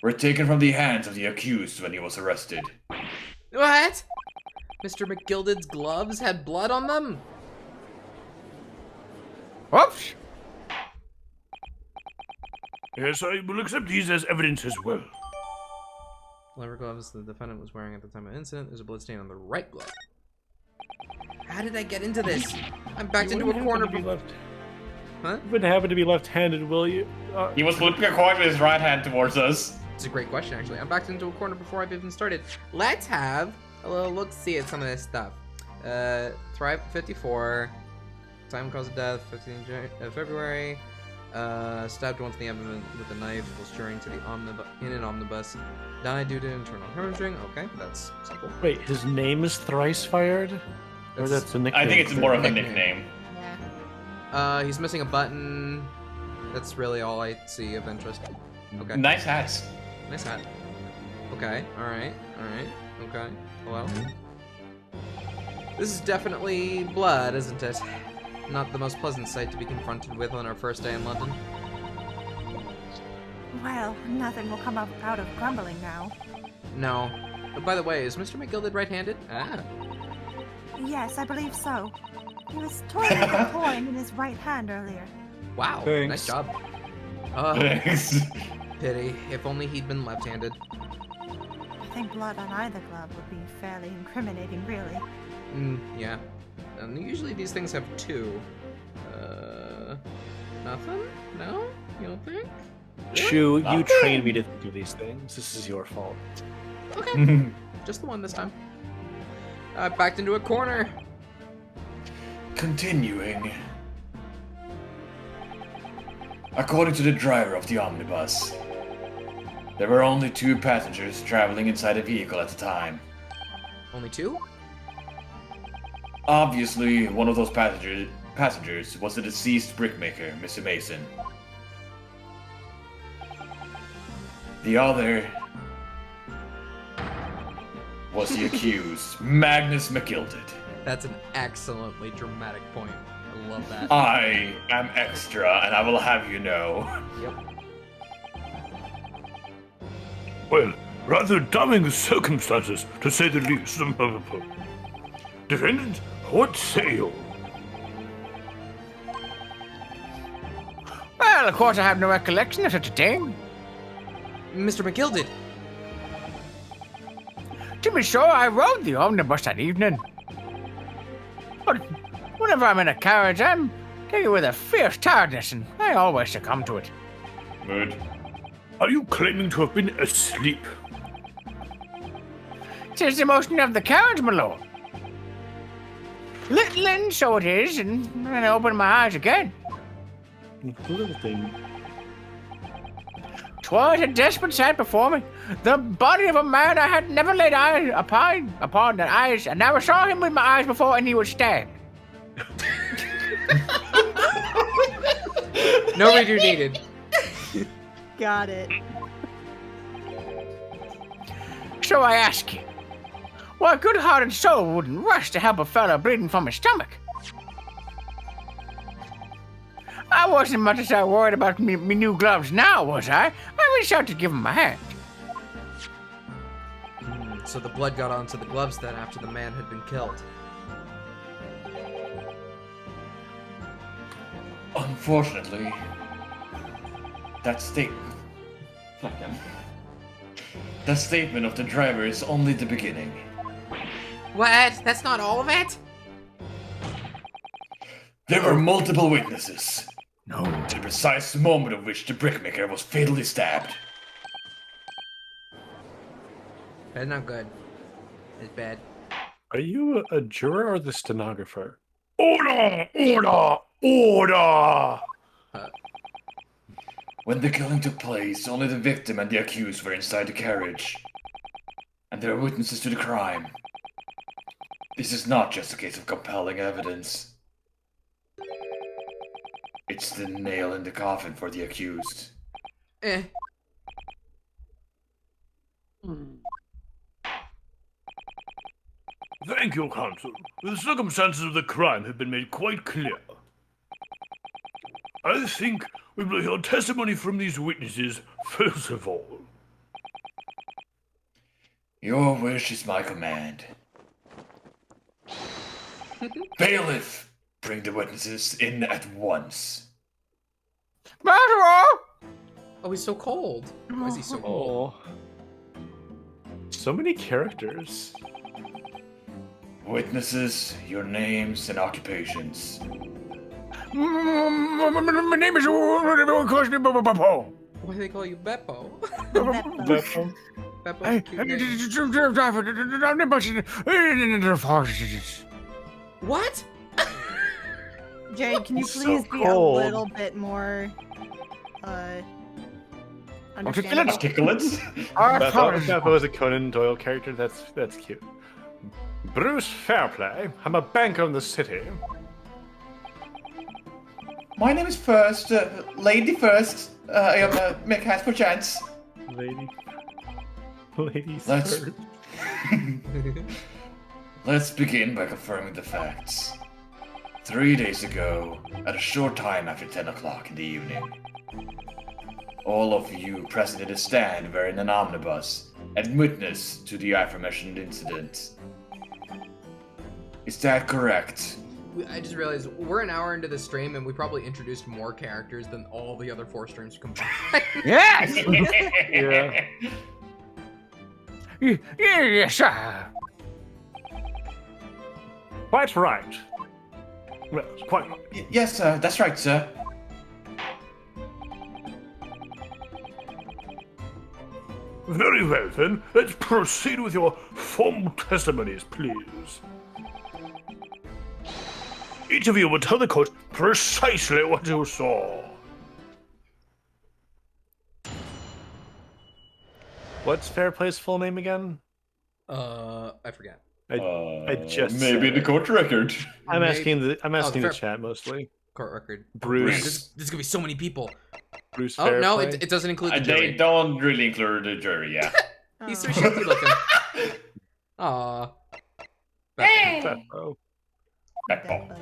were taken from the hands of the accused when he was arrested. What? Mr. McGilded's gloves had blood on them? Whoops! Yes, I will accept these as evidence as well. Leather gloves the defendant was wearing at the time of the incident. There's a blood stain on the right glove. How did I get into this? I'm backed into a corner. Huh? You wouldn't happen to be left-handed, will you? He was flipping a coin with his right hand towards us. It's a great question, actually. I'm backed into a corner before I've even started. Let's have a little look-see at some of this stuff. Thrive 54. Time cause of death 15 February. Stabbed once in the abdomen with a knife while steering to the in an omnibus. Died due to internal hemorrhaging. Okay, that's simple. Wait, his name is Thrice Fired? Or that's a nickname? I think it's more of a nickname. He's missing a button. That's really all I see of interest. Okay. Nice hats. Nice hat. Okay, alright, okay. Hello? This is definitely blood, isn't it? Not the most pleasant sight to be confronted with on our first day in London. Well, nothing will come out of grumbling now. No. But by the way, is Mr. McGilded right-handed? Ah. Yes, I believe so. He was toying with a coin in his right hand earlier. Wow, Thanks. nice job. Thanks. Pity. If only he'd been left-handed. I think blood on either glove would be fairly incriminating, really. Yeah. And usually these things have two. Nothing? No? You don't think? Shu, you trained me to do these things. This is your fault. Okay. Just the one this time. I backed into a corner. Continuing. According to the driver of the omnibus, there were only 2 passengers traveling inside the vehicle at the time. Only 2? Obviously, one of those passengers was the deceased brickmaker, Mr. Mason. The other was the accused, Magnus McGilded. That's an excellently dramatic point. I love that. I am extra, and I will have you know. Yep. Well, rather damning circumstances, to say the least. Defendant, what say you? Well, of course I have no recollection of such a thing. Mr. McGilded! To be sure, I rode the omnibus that evening. But whenever I'm in a carriage, I'm taken with a fierce tiredness, and I always succumb to it. Good. Are you claiming to have been asleep? 'Tis the motion of the carriage, my lord. Little and so it is, and then I open my eyes again. Little thing. 'Twas a desperate sight before me. The body of a man I had never laid eyes upon the eyes, and never saw him with my eyes before, and he was stabbed. No reader needed. Got it. So I ask you, what good-hearted soul wouldn't rush to help a fellow bleeding from his stomach? I wasn't much as I worried about me new gloves now, was I? I reached out to give him a hand. So the blood got onto the gloves then after the man had been killed. Unfortunately, that statement of the driver is only the beginning. What? That's not all of it? There were multiple witnesses. No. To the precise moment of which the brickmaker was fatally stabbed. That's not good. It's bad. Are you a juror or the stenographer? Order! Order! Order! When the killing took place, only the victim and the accused were inside the carriage. And there are witnesses to the crime. This is not just a case of compelling evidence. It's the nail in the coffin for the accused. Thank you, counsel. The circumstances of the crime have been made quite clear. I think we will hear testimony from these witnesses first of all. Your wish is my command. Bailiff, bring the witnesses in at once. Master! Oh, he's so cold. Why is he so cold? Oh. So many characters. Witnesses, your names and occupations. My name is. Beppo. Why do they call you Beppo? Beppo. Beppo's a cute name. What? Jared, can you So please be a cold. little bit more understanding? Articulate? Beppo is a Conan Doyle character. That's cute. Bruce Fairplay. I'm a banker in the city. My name is First, Lady First. I am Mick has perchance. Ladies Let's- first. Let's begin by confirming the facts. 3 days ago, at a short time after 10 o'clock in the evening, all of you present at the stand were in an omnibus and witness to the aforementioned incident. Is that correct? I just realized we're an hour into the stream and we probably introduced more characters than all the other 4 streams combined. Yes! Yeah. Yes, sir. Quite right. Well, quite right. Yes, sir. That's right, sir. Very well then, let's proceed with your formal testimonies, please. Each of you will tell the court precisely what you saw. What's Fairplay's full name again? I forget. I just maybe said the it. court record. I'm Maybe- asking the fair- chat mostly. Court record. Bruce. Man, there's gonna be so many people. Bruce Oh Fairplay. no, it doesn't include the They jury. don't really include the jury, yeah. He's so Oh. shifty looking. Aw. Beppo. Beppo.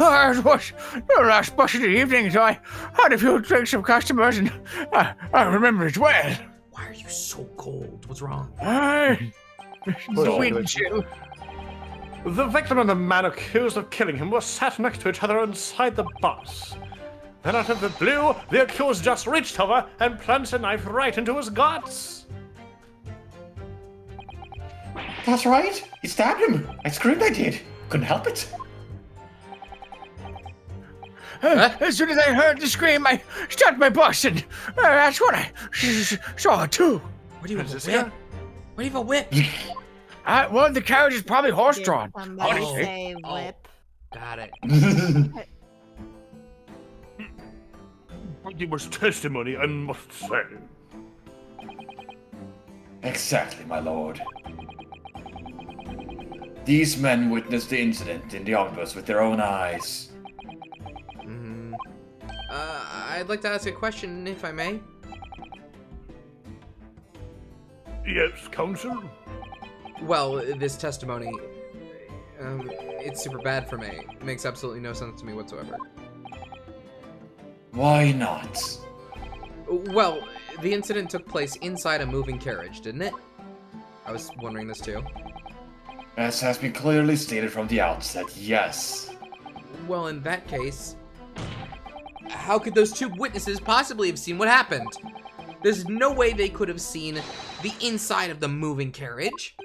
Oh, it was the last bus of the evening, so I had a few drinks with customers, and I remember it well. Why are you so cold? What's wrong? The wind chill. The victim and the man accused of killing him were sat next to each other inside the bus. Then out of the blue, the accused just reached over and plunged a knife right into his guts. That's right. He stabbed him. I screamed I did. Couldn't help it. As soon as I heard the scream, I stopped my bus, and that's when I saw it too. What do you have a Princess whip? here? What do you have a whip? Well, the carriage is probably horse-drawn. Somebody Oh. say Oh. whip. Got it. It was testimony, I must say. Exactly, my lord. These men witnessed the incident in the omnibus with their own eyes. Mm. I'd like to ask a question, if I may. Yes, counsel? Well, this testimony, it's super bad for me. It makes absolutely no sense to me whatsoever. Why not? Well, the incident took place inside a moving carriage, didn't it? I was wondering this too. As has been clearly stated from the outset, yes. Well, in that case, how could those 2 witnesses possibly have seen what happened? There's no way they could have seen the inside of the moving carriage.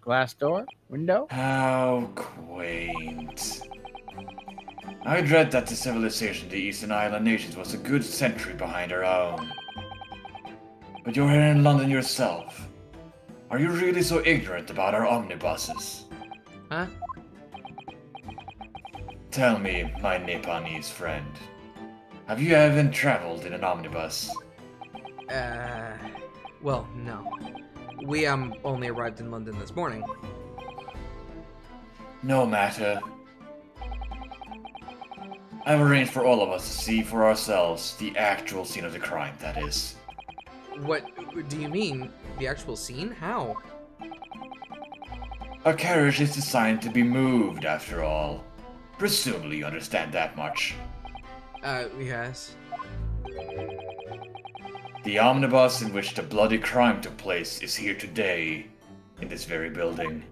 Glass door? Window? How quaint. I dread that the civilization of the Eastern Island nations was a good century behind our own. But you're here in London yourself. Are you really so ignorant about our omnibuses? Huh? Tell me, my Nepalese friend. Have you ever traveled in an omnibus? Well, no. We, only arrived in London this morning. No matter. I've arranged for all of us to see for ourselves the actual scene of the crime, that is. What do you mean? The actual scene? How? A carriage is designed to be moved, after all. Presumably you understand that much. Yes. The omnibus in which the bloody crime took place is here today, in this very building.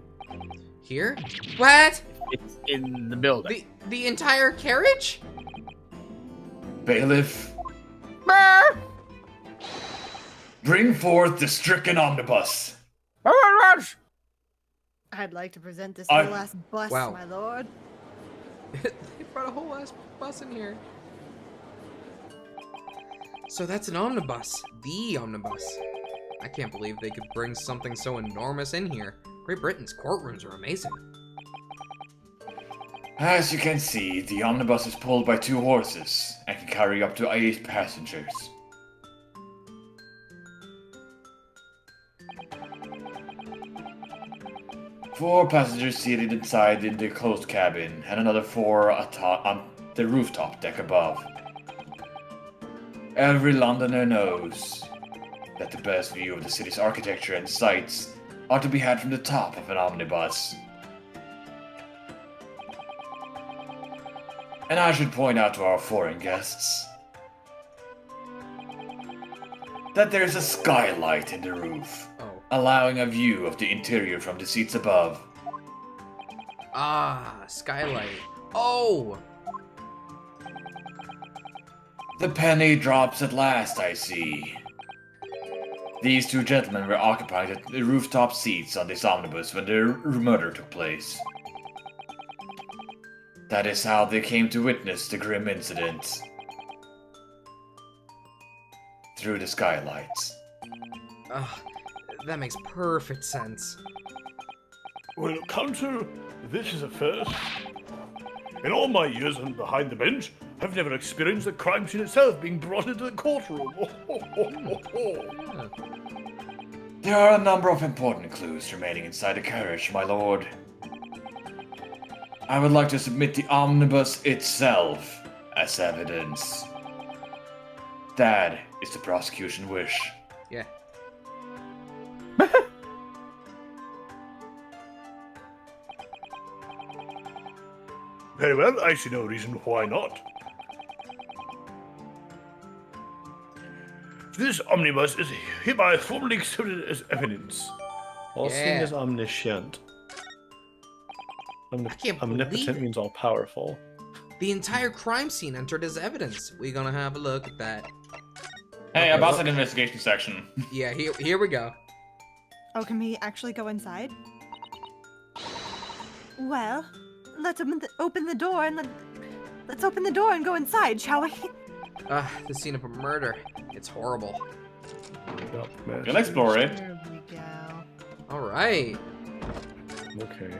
Here? What? It's in the building. The entire carriage? Bailiff, Brr! bring forth the stricken omnibus. I'd like to present this I- whole ass bus, Wow. my lord. They brought a whole ass bus in here. So that's an omnibus. The omnibus. I can't believe they could bring something so enormous in here. Great Britain's courtrooms are amazing. As you can see, the omnibus is pulled by 2 horses and can carry up to 8 passengers. Four passengers seated inside in the closed cabin, and another 4 on the rooftop deck above. Every Londoner knows that the best view of the city's architecture and sights are to be had from the top of an omnibus. And I should point out to our foreign guests that there's a skylight in the roof, allowing a view of the interior from the seats above. Ah, skylight. Oh! The penny drops at last, I see. These 2 gentlemen were occupying the rooftop seats on this omnibus when the murder took place. That is how they came to witness the grim incident. Through the skylights. Ah, that makes perfect sense. Well, Counter, this is a first. In all my years on behind the bench, I've never experienced the crime scene itself being brought into the courtroom. Yeah. There are a number of important clues remaining inside the carriage, my lord. I would like to submit the omnibus itself as evidence. That is the prosecution wish. Yeah. Very well, I see no reason why not. This omnibus is hereby formally accepted as evidence. All seeing Yeah. is omniscient. can't Omnipotent believe it. means all powerful. The entire crime scene entered as evidence. We're gonna have a look at that. Hey, Okay, about look. that investigation section. Yeah, here we go. Oh, can we actually go inside? Well, let's open the door and let's open the door and go inside, shall we? Ah, the scene of a murder. It's horrible. You'll explore it. Here we go. All right. Okay.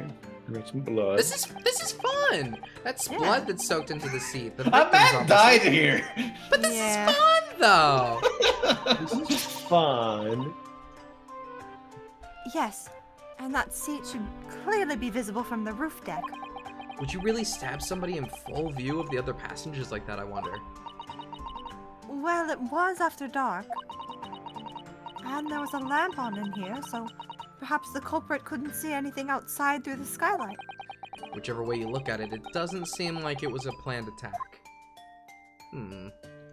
We got some blood. This is fun. That's Yeah. blood that's soaked into the seat. The A victims man obviously- died here! But this Yeah. is fun though. This is fun. Yes, and that seat should clearly be visible from the roof deck. Would you really stab somebody in full view of the other passengers like that, I wonder? Well, it was after dark. And there was a lamp on in here, so perhaps the culprit couldn't see anything outside through the skylight. Whichever way you look at it, it doesn't seem like it was a planned attack.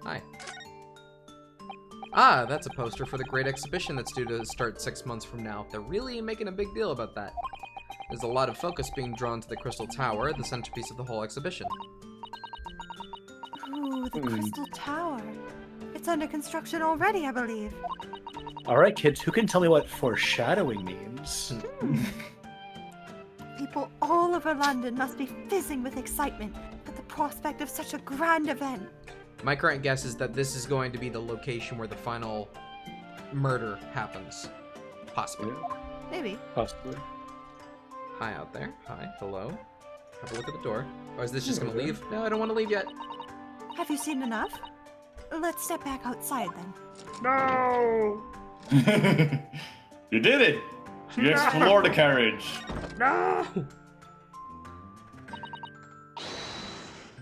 Hi. Ah, that's a poster for the Great Exhibition that's due to start 6 months from now. They're really making a big deal about that. There's a lot of focus being drawn to the Crystal Tower, the centerpiece of the whole exhibition. Ooh, the Crystal Tower. It's under construction already, I believe. All right, kids, who can tell me what foreshadowing means? People all over London must be fizzing with excitement at the prospect of such a grand event. My current guess is that this is going to be the location where the final murder happens. Possibly. Maybe. Possibly. Hi out there. Hi. Hello. Have a look at the door. Or is this just gonna Okay. leave? No, I don't want to leave yet. Have you seen enough? Let's step back outside then. No! You did it! You explored the carriage. No!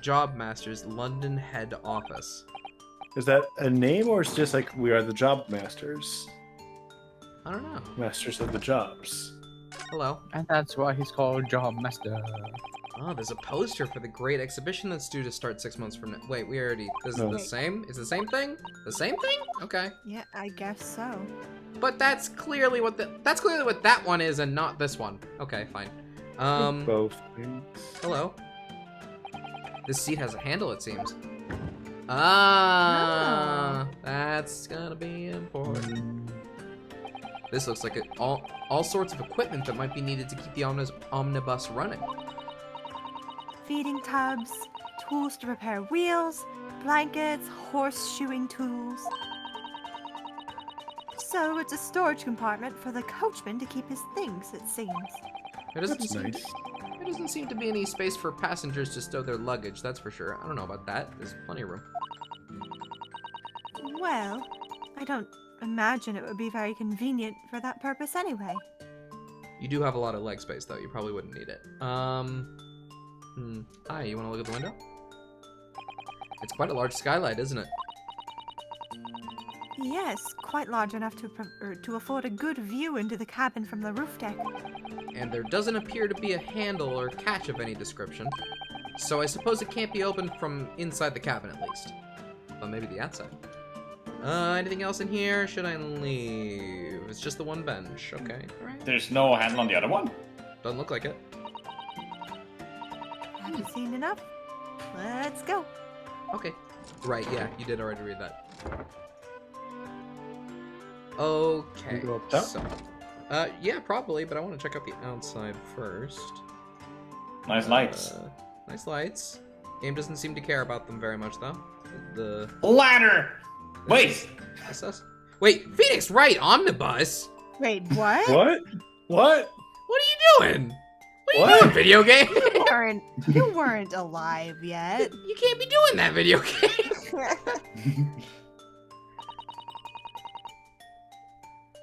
Job Masters London head office. Is that a name, or is it just like we are the job masters? I don't know. Masters of the jobs. Hello. And that's why he's called Job Master. Oh, there's a poster for the great exhibition that's due to start 6 months from now. Wait, we already... This is the same? It's the same thing? The same thing? Okay. Yeah, I guess so. But that's clearly what that one is and not this one. Okay, fine. Both things. Hello. This seat has a handle, it seems. Ah, that's gonna be important. This looks like all sorts of equipment that might be needed to keep the omnibus running. Feeding tubs, tools to repair wheels, blankets, horseshoeing tools. So it's a storage compartment for the coachman to keep his things, it seems. There doesn't seem to be any space for passengers to stow their luggage, that's for sure. I don't know about that. There's plenty of room. Well, I don't imagine it would be very convenient for that purpose anyway. You do have a lot of leg space, though. You probably wouldn't need it. Hi, you want to look at the window? It's quite a large skylight, isn't it? Yes, quite large enough to afford a good view into the cabin from the roof deck. And there doesn't appear to be a handle or catch of any description. So I suppose it can't be opened from inside the cabin, at least. But maybe the outside. Anything else in here? Should I leave? It's just the one bench. Okay, alright. There's no handle on the other one? Doesn't look like it. Have you seen enough? Let's go. Okay. Right, yeah, you did already read that. Okay, Go up top? so... yeah, probably, but I want to check out the outside first. Nice lights. Nice lights. Game doesn't seem to care about them very much, though. The... Ladder! Wait! Wait, Phoenix, right, Omnibus? Wait, what? What? What? What are you doing? What are you doing, video game? You weren't alive yet. You can't be doing that, video game.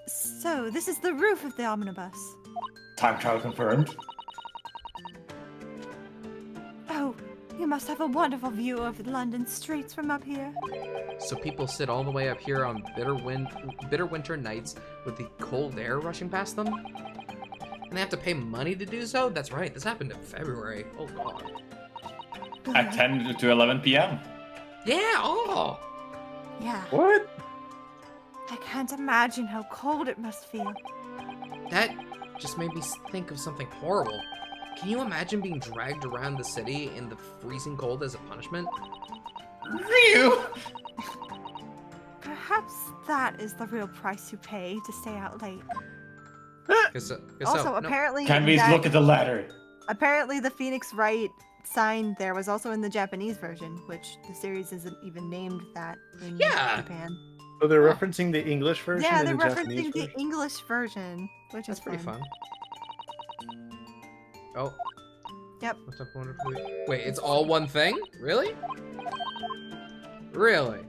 So, this is the roof of the omnibus. Time travel confirmed. Oh, you must have a wonderful view of the London streets from up here. So people sit all the way up here on bitter winter nights with the cold air rushing past them? And they have to pay money to do so? That's right, this happened in February. Oh god. At 10 to 11 p.m. Yeah, oh! Yeah. What? I can't imagine how cold it must feel. That just made me think of something horrible. Can you imagine being dragged around the city in the freezing cold as a punishment? Ryu! Perhaps that is the real price you pay to stay out late. Also, apparently... Can we look at the ladder? Apparently the Phoenix Wright sign there was also in the Japanese version, which the series isn't even named that in Japan. So they're referencing the English version Yeah, and they're the referencing Japanese the version? English version, which That's is pretty fun. Oh. Yep. What's up, wonderful? Wait, it's all one thing? Really? Really?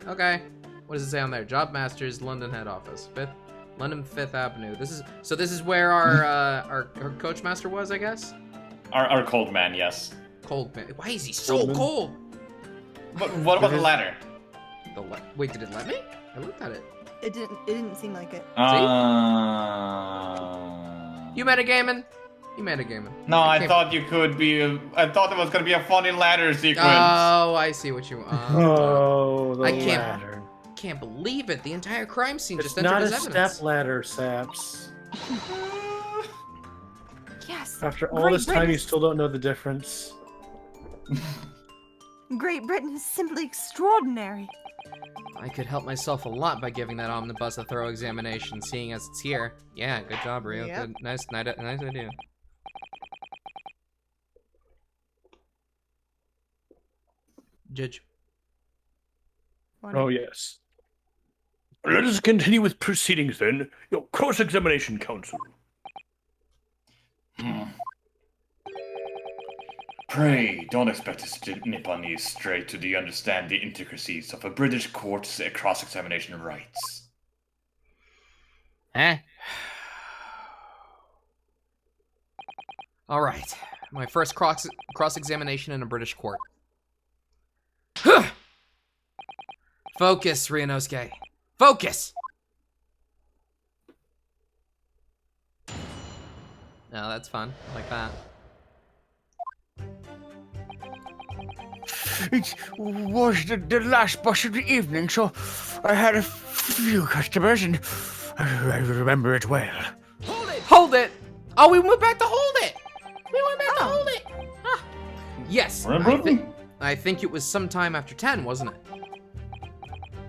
Okay. What does it say on there? Job Masters, London head office. London 5th Avenue. This is where our coachmaster was, I guess? Our cold man, yes. Cold man. Why is he so cold? But what about the ladder? Wait, did it let me? I looked at it. It didn't seem like it. You metagaming? You metagaming. No, I thought you could be. I thought there was gonna be a funny ladder sequence. Oh, I see what you want. Oh, the I ladder. Can't believe it. The entire crime scene It's just entered not as a evidence. step ladder, Saps. Yes. After all this time, you still don't know the difference. Great Britain is simply extraordinary. I could help myself a lot by giving that omnibus a thorough examination, seeing as it's here. Yeah, good job, Rio. Yep. Good, nice idea. Judge. Oh, yes. Let us continue with proceedings then. Your cross-examination, counsel. Pray, don't expect us to nip on you straight to understand the intricacies of a British court's cross-examination rights. Huh? All right, my first cross-examination in a British court. Focus, Ryunosuke. Focus! No, that's fun. I like that. it was the last bus of the evening, so I had a few customers, and I remember it well. Hold it! Oh, we went back to hold it! We went back to hold it! Ah. Yes, I think it was sometime after 10, wasn't it?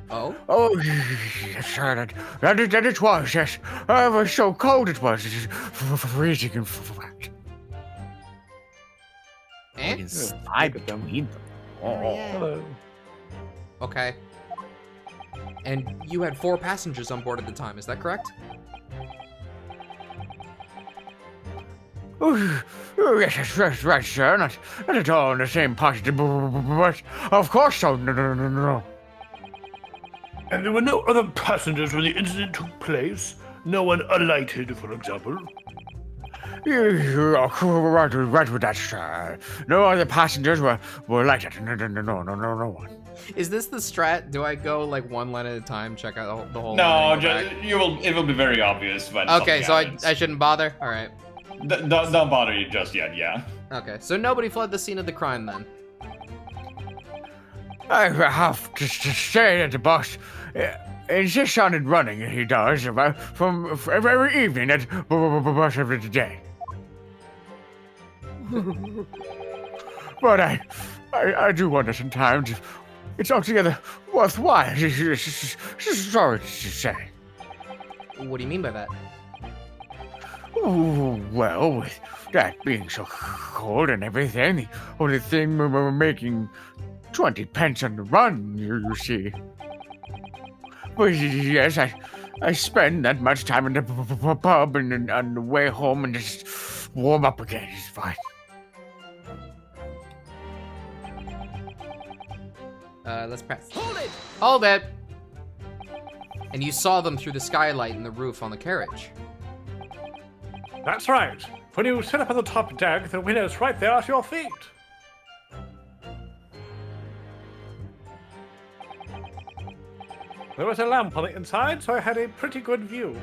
Oh? Oh, yes, sir, that it was, yes. I was so cold it was. Freezing in fact. Eh? I between them. Hello. Okay. And you had 4 passengers on board at the time, is that correct? Oh, yes, right, sir. Not at all in the same party, but of course so. No. And there were no other passengers when the incident took place? No one alighted, for example? You're right with that, sir. No other passengers were like that. No one. Is this the strat? Do I go like one line at a time, check out the whole No, line and go back? it will be very obvious when Okay, so something happens. I shouldn't bother? Alright. Don't bother you just yet, yeah. Okay, so nobody fled the scene of the crime then? I have to say that the boss insists on it running, he does, from every evening at bus of the day. But I do wonder sometimes if it's altogether worthwhile, sorry to say. What do you mean by that? Well, with that being so cold and everything, the only thing we're making 20 pence on the run, you see. But yes, I spend that much time in the pub and on the way home and just warm up again. It's fine. Let's press. Hold it! Hold it! And you saw them through the skylight and the roof on the carriage. That's right. When you sit up on the top deck, the window's right there at your feet. There was a lamp on the inside, so I had a pretty good view.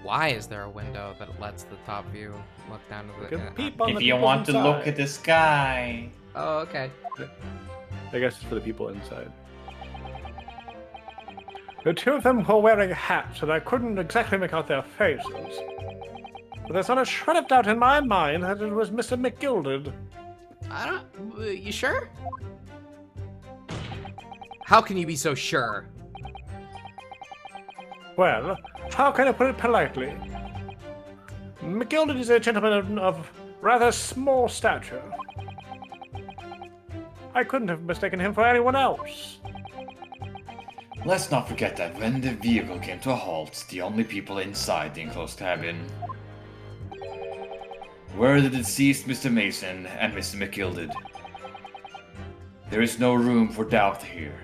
Why is there a window that lets the top view look down to the... You can peep on If the you people want to inside. look at the sky. Oh, okay. I guess it's for the people inside. The 2 of them were wearing hats, and I couldn't exactly make out their faces. But there's not a shred of doubt in my mind that it was Mr. McGilded. I don't... you sure? How can you be so sure? Well, how can I put it politely? McGilded is a gentleman of rather small stature. I couldn't have mistaken him for anyone else. Let's not forget that when the vehicle came to a halt, the only people inside the enclosed cabin were the deceased Mr. Mason and Mr. McGilded. There is no room for doubt here.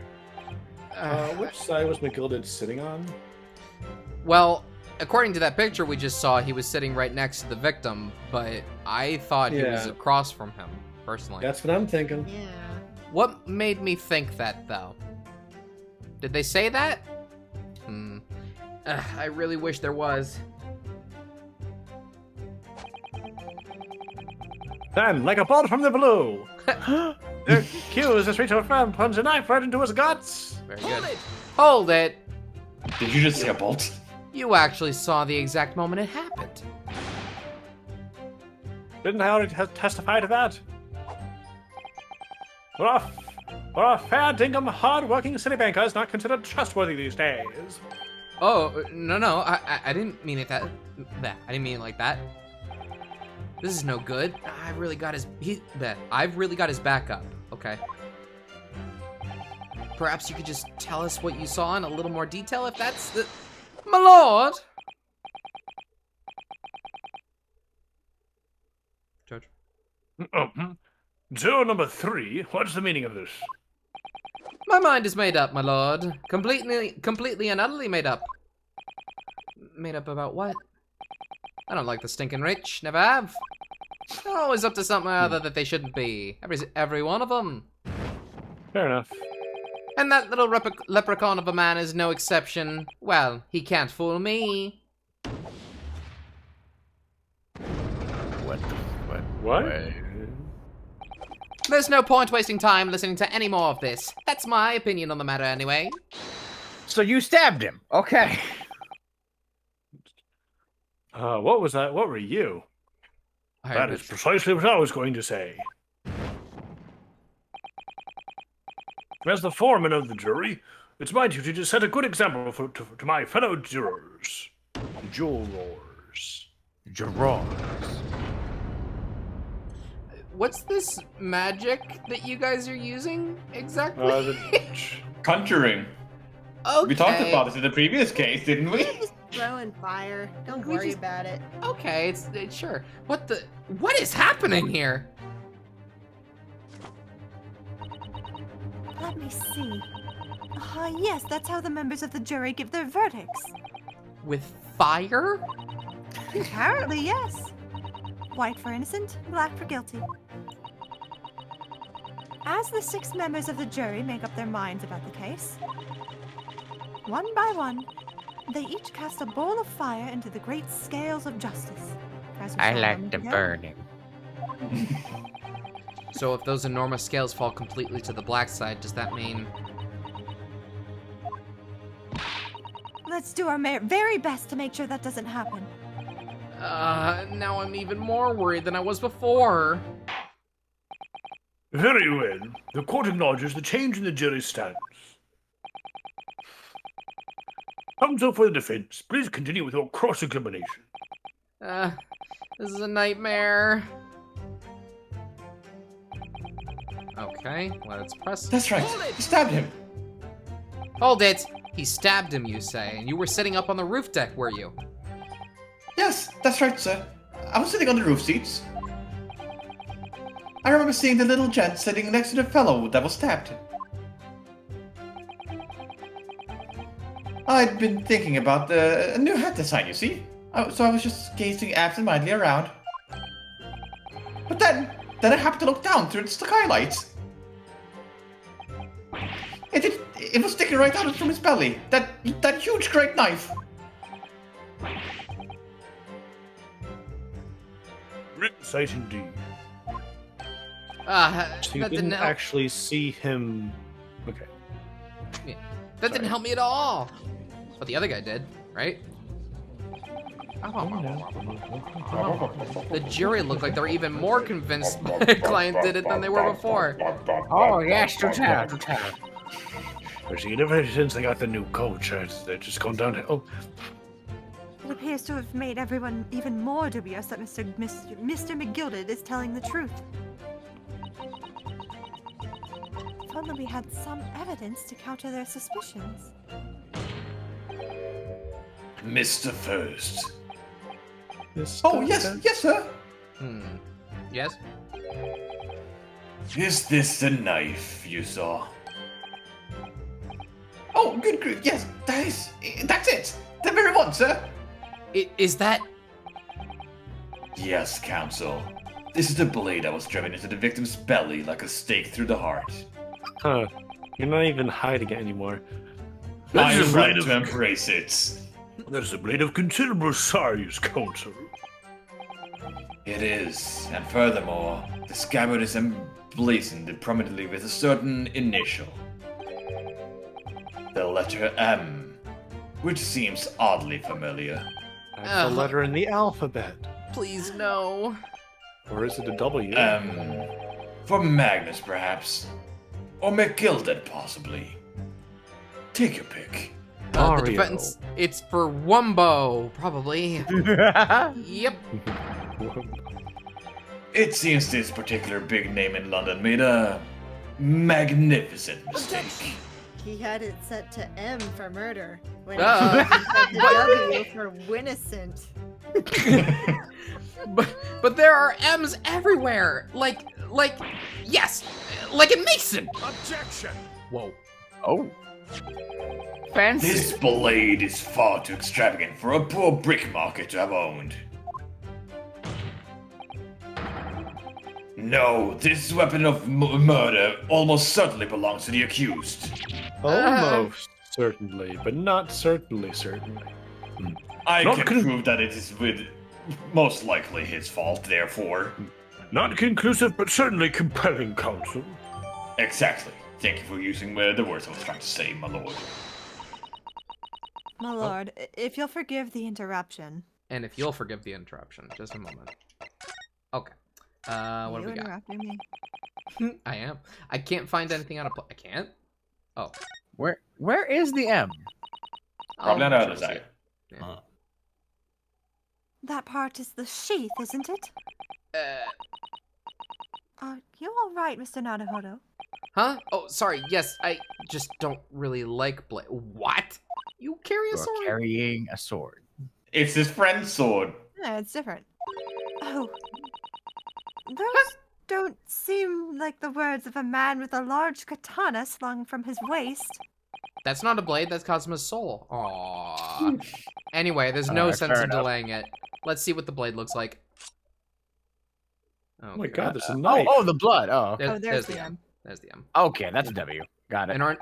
Which side was McGilded sitting on? Well, according to that picture we just saw, he was sitting right next to the victim, but I thought he was across from him, personally. That's what I'm thinking. Yeah. What made me think that, though? Did they say that? I really wish there was. Then, like a bolt from the blue, the accused has reached over and plunged a knife right into his guts. Very good. Hold it! Did you just say a bolt? You actually saw the exact moment it happened. Didn't I already testify to that? We're a fair dinkum, hard-working city banker is not considered trustworthy these days. Oh, no, I didn't mean it that. I didn't mean it like that. This is no good. I've really got his back up. Okay. Perhaps you could just tell us what you saw in a little more detail, if that's the... My lord! Judge? Juror number 3, what's the meaning of this? My mind is made up, my lord. Completely and utterly made up. Made up about what? I don't like the stinking rich, never have. They're always up to something or other that they shouldn't be. Every one of them. Fair enough. And that little leprechaun of a man is no exception. Well, he can't fool me. What? There's no point wasting time listening to any more of this. That's my opinion on the matter anyway. So you stabbed him. Okay. What was that? What were you? That is precisely what I was going to say. As the foreman of the jury, it's my duty to set a good example to my fellow jurors. Jurors. What's this magic that you guys are using exactly? Conjuring. Okay. We talked about this in the previous case, didn't we? Just throwing fire. Don't We worry just- about it. Okay, it's sure. What is happening here? Let me see. Yes, that's how the members of the jury give their verdicts. With fire? Apparently, yes. White for innocent, black for guilty. As the 6 members of the jury make up their minds about the case, one by one, they each cast a bowl of fire into the great scales of justice. as we I saw like them to together. burn him. So if those enormous scales fall completely to the black side, does that mean... Let's do our very best to make sure that doesn't happen. Now I'm even more worried than I was before. Very well. The court acknowledges the change in the jury's stance. Counsel for the defense, please continue with your cross-examination. This is a nightmare. Okay, let's press. That's right. He stabbed him. Hold it! He stabbed him, you say, and you were sitting up on the roof deck, were you? Yes, that's right, sir. I was sitting on the roof seats. I remember seeing the little gent sitting next to the fellow that was stabbed. I'd been thinking about a new hat design, you see? So I was just gazing absentmindedly around. But then I happened to look down through the skylight. It was sticking right out from his belly. That huge great knife. Written sight indeed. So you that didn't help. actually see him. Okay. Yeah, that didn't help me at all. But the other guy did, right? The jury looked like they were even more convinced my client did it than they were before. Oh, yes, do tell, do tell. Ever since they got the new coach, they're just gone downhill. It appears to have made everyone even more dubious that Mr. McGilded is telling the truth. If only we had some evidence to counter their suspicions. Mr. First. Oh, yes, sir. Yes? Is this the knife you saw? Oh, good grief, yes, that's it. The very one, sir. Is that... Yes, counsel. This is the blade that was driven into the victim's belly like a stake through the heart. Huh. You're not even hiding it anymore. I That's a am blade ready of- to embrace it. There's a blade of considerable size, counsel. It is, and furthermore, the scabbard is emblazoned prominently with a certain initial. The letter M, which seems oddly familiar. That's the letter in the alphabet. Please, no. Or is it a W? For Magnus, perhaps. Or McGilded, possibly. Take your pick. The Mario. defense, it's for Wumbo, probably. Yep. It seems this particular big name in London made a magnificent mistake. He had it set to M for murder, when Ah. he set to W for Winnocent. But there are M's everywhere. Yes, like in Mason. Objection! Whoa. Oh. Fancy. This blade is far too extravagant for a poor brick market to have owned. No, this weapon of murder almost certainly belongs to the accused. Almost certainly, but not certainly. I Not can con- prove that it is most likely his fault, therefore. Not conclusive, but certainly compelling, Counsel. Exactly. Thank you for using the words I was trying to say, my lord. My lord, if you'll forgive the interruption. And if you'll forgive the interruption, just a moment. Okay. What do we got? Interrupting me. I am. I can't find anything on a I can't? Oh. Where is the M? Probably on the other side. Yeah. That part is the sheath, isn't it? Are you all right, Mr. Naruhodo? Huh? Oh, sorry. Yes, I just don't really like blade. What? You carry a You're sword? carrying a sword. It's his friend's sword. Yeah, it's different. Oh. Those don't seem like the words of a man with a large katana slung from his waist. That's not a blade, that's Kazuma's soul. Aww. Anyway, there's no Alright, sense fair in enough. delaying it. Let's see what the blade looks like. Oh my god, there's a Oh, knife. oh, the blood. Oh, okay. There's the M. There's the M. Okay, that's a W. Got it. An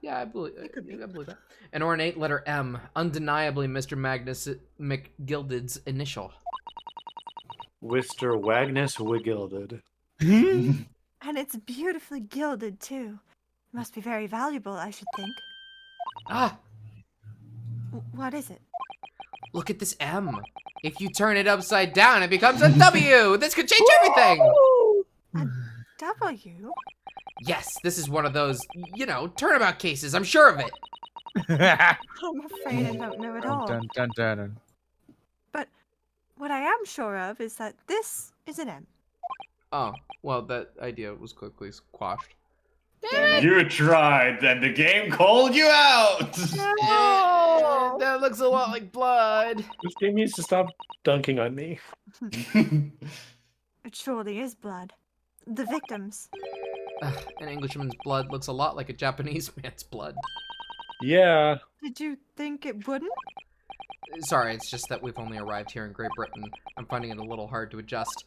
yeah, I believe that. An ornate letter M, undeniably Mr. Magnus McGilded's initial. Mr. Wagnus Wigilded. And it's beautifully gilded, too. Must be very valuable, I should think. Ah, What is it? look at this M. If you turn it upside down, it becomes a W. This could change everything. W? Yes, this is one of those, you know, turnabout cases. I'm sure of it. I'm afraid I don't know at all. Dun, dun, dun, dun. But what I am sure of is that this is an M. Oh, well, that idea was quickly squashed. You tried, then the game called you out! Oh, that looks a lot like blood. This game needs to stop dunking on me. It surely is blood. The victims. An Englishman's blood looks a lot like a Japanese man's blood. Yeah. Did you think it wouldn't? Sorry, it's just that we've only arrived here in Great Britain. I'm finding it a little hard to adjust.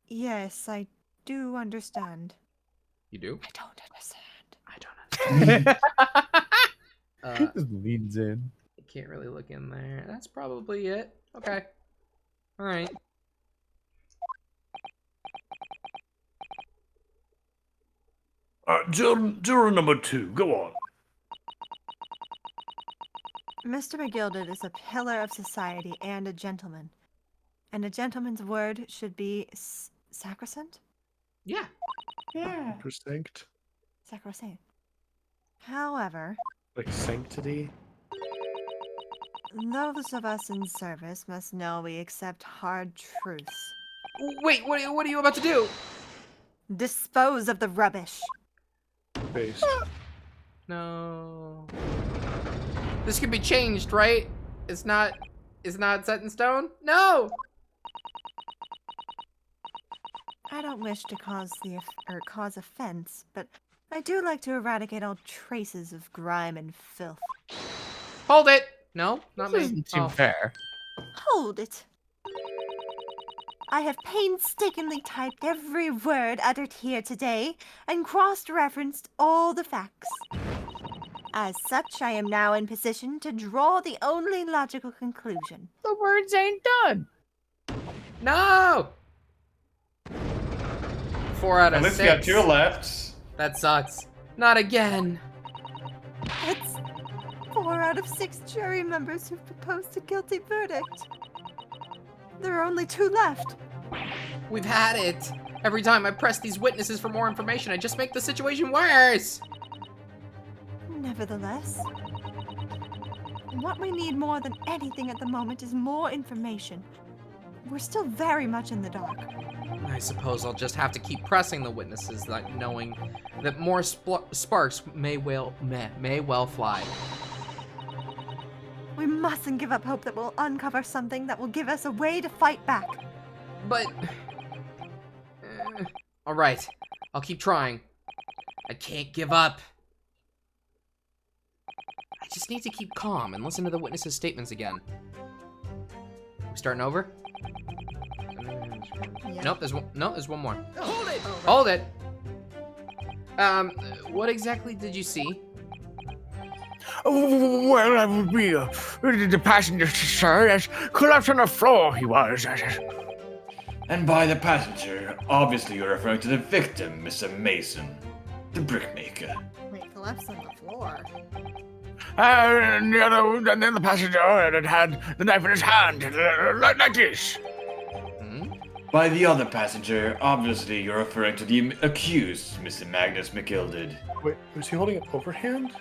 Yes, I do understand. You do? I don't understand. I don't Just leans in. I can't really look in there. That's probably it. Okay. Alright. Juror number 2, go on. Mr. McGilded is a pillar of society and a gentleman. And a gentleman's word should be sacrosanct? Yeah. Yeah. Distinct. Sacrosanct. However, Like sanctity. those of us in service must know we accept hard truths. Wait, what are you about to do? Dispose of the rubbish. Based. No. This can be changed, right? It's not set in stone? No! I don't wish to cause offense, but I do like to eradicate all traces of grime and filth. Hold it! No, not This me. isn't too Oh. fair. Hold it. I have painstakingly typed every word uttered here today and cross-referenced all the facts. As such, I am now in position to draw the only logical conclusion. The words ain't done. No! 4 out of At least 6. we got 2 left. That sucks. Not again. It's 4 out of 6 jury members who've proposed a guilty verdict. There are only 2 left. We've had it. Every time I press these witnesses for more information, I just make the situation worse. Nevertheless, what we need more than anything at the moment is more information. We're still very much in the dark. I suppose I'll just have to keep pressing the witnesses, like knowing that more sparks may well fly. We mustn't give up hope that we'll uncover something that will give us a way to fight back. But... Alright, I'll keep trying. I can't give up. I just need to keep calm and listen to the witnesses' statements again. We starting over? Yeah. Nope, there's one more. Hold it! Hold it! What exactly did you see? Well, that would be the passenger, sir. That's collapsed on the floor, he was. And by the passenger, obviously you're referring to the victim, Mr. Mason, the brickmaker. Wait, collapsed on the floor. And the other passenger had the knife in his hand, like this. By the other passenger, obviously you're referring to the accused, Mr. Magnus McGilded. Wait, was he holding it overhand?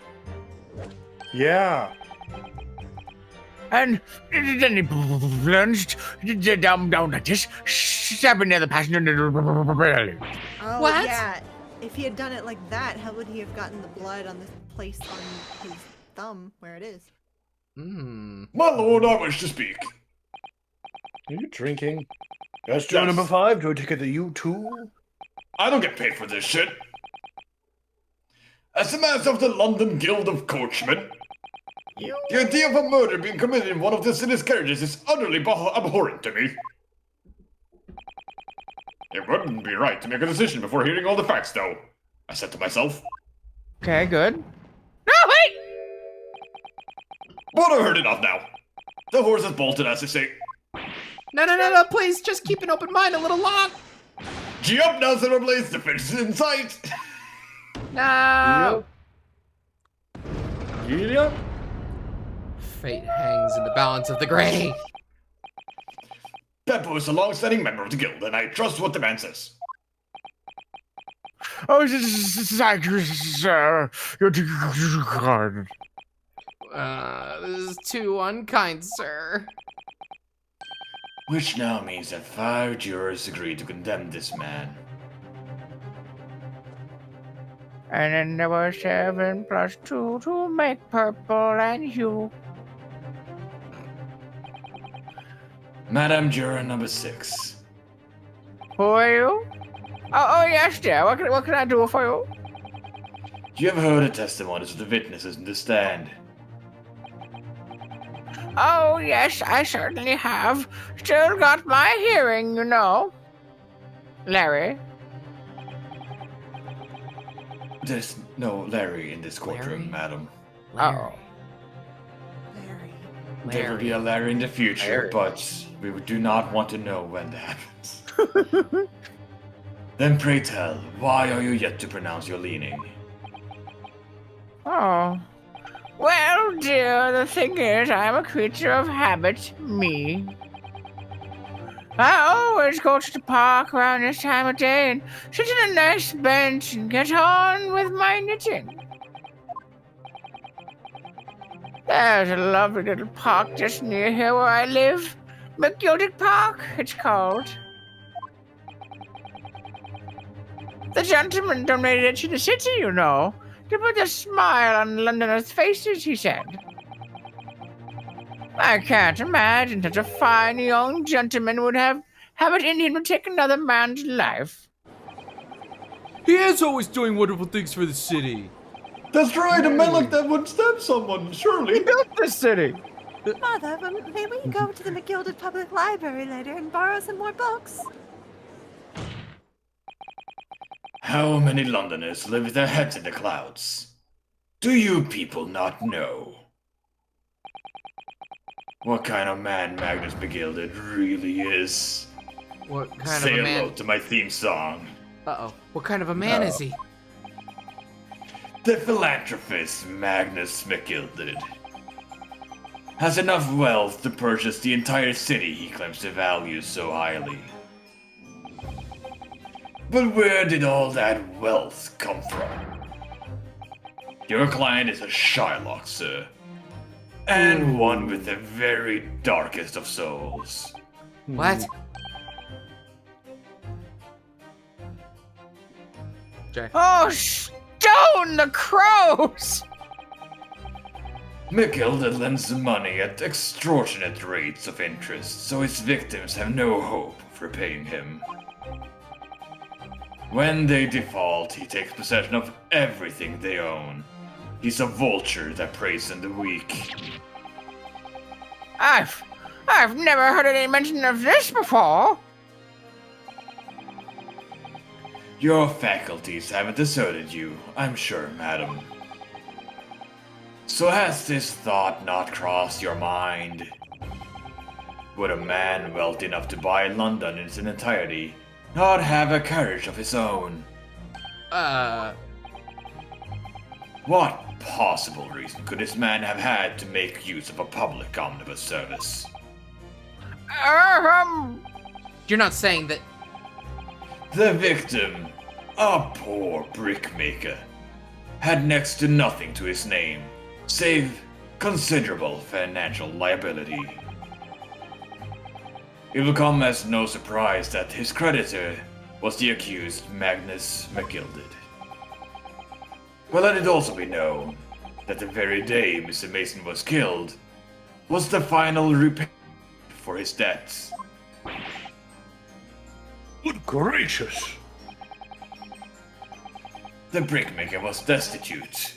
Yeah. And then he plunged down like this, stabbing the other passenger in the belly. Oh, What? yeah. If he had done it like that, how would he have gotten the blood on the place on his thumb where it is? Hmm. My lord, I wish to speak. Are you drinking? Yes, Joe number 5, do I take it that you too? I don't get paid for this shit. As a master of the London Guild of Coachmen, the idea of a murder being committed in one of the city's carriages is utterly abhorrent to me. It wouldn't be right to make a decision before hearing all the facts, though, I said to myself. Okay, good. No, wait! But I've heard enough now. The horse has bolted, as they say. No, please, just keep an open mind a little long. Gee up now, Silver Blaze, the finish is in sight. No. Yep. Fate hangs in the balance of the grave. Beppo is a long-standing member of the guild, and I trust what the man says. Oh, sir. You're too kind. This is too unkind, sir. Which now means that 5 jurors agreed to condemn this man. And then there were 7 plus 2 to make purple and hue. Madam Juror number 6. Who are you? Oh yes, dear. What can I do for you? You have heard the testimonies of the witnesses in the stand. Oh yes, I certainly have. Still got my hearing, you know. Larry. There's no Larry in this courtroom, madam. Oh. There will be a Larry in the future, but we do not want to know when that happens. Then pray tell, why are you yet to pronounce your leaning? Oh. Well, dear, the thing is, I'm a creature of habit, me. I always go to the park around this time of day and sit on a nice bench and get on with my knitting. There's a lovely little park just near here where I live. McGilded Park, it's called. The gentleman donated it to the city, you know, to put a smile on Londoners' faces, he said. I can't imagine such a fine young gentleman would have it in him to take another man's life. He is always doing wonderful things for the city. That's right, a man like that would stab someone, surely. He built this city. Mother, may we go to the McGilded Public Library later and borrow some more books? How many Londoners live with their heads in the clouds? Do you people not know? What kind of man Magnus McGilded really is? What kind Say of a hello man? to my theme song. Uh-oh. What kind of a man is he? The philanthropist Magnus McGilded has enough wealth to purchase the entire city he claims to value so highly. But where did all that wealth come from? Your client is a Shylock, sir. And one with the very darkest of souls. What? Jay. Oh, stone the crows! McGilded lends money at extortionate rates of interest, so his victims have no hope of repaying him. When they default, he takes possession of everything they own. He's a vulture that preys on the weak. I've never heard any mention of this before. Your faculties haven't deserted you, I'm sure, madam. So has this thought not crossed your mind? Would a man wealthy enough to buy London in its entirety not have a carriage of his own? What possible reason could this man have had to make use of a public omnibus service? You're not saying that... The victim, a poor brickmaker, had next to nothing to his name, save considerable financial liability. It will come as no surprise that his creditor was the accused Magnus McGilded. But let it also be known that the very day Mr. Mason was killed was the final repayment for his debts. Good gracious! The brickmaker was destitute.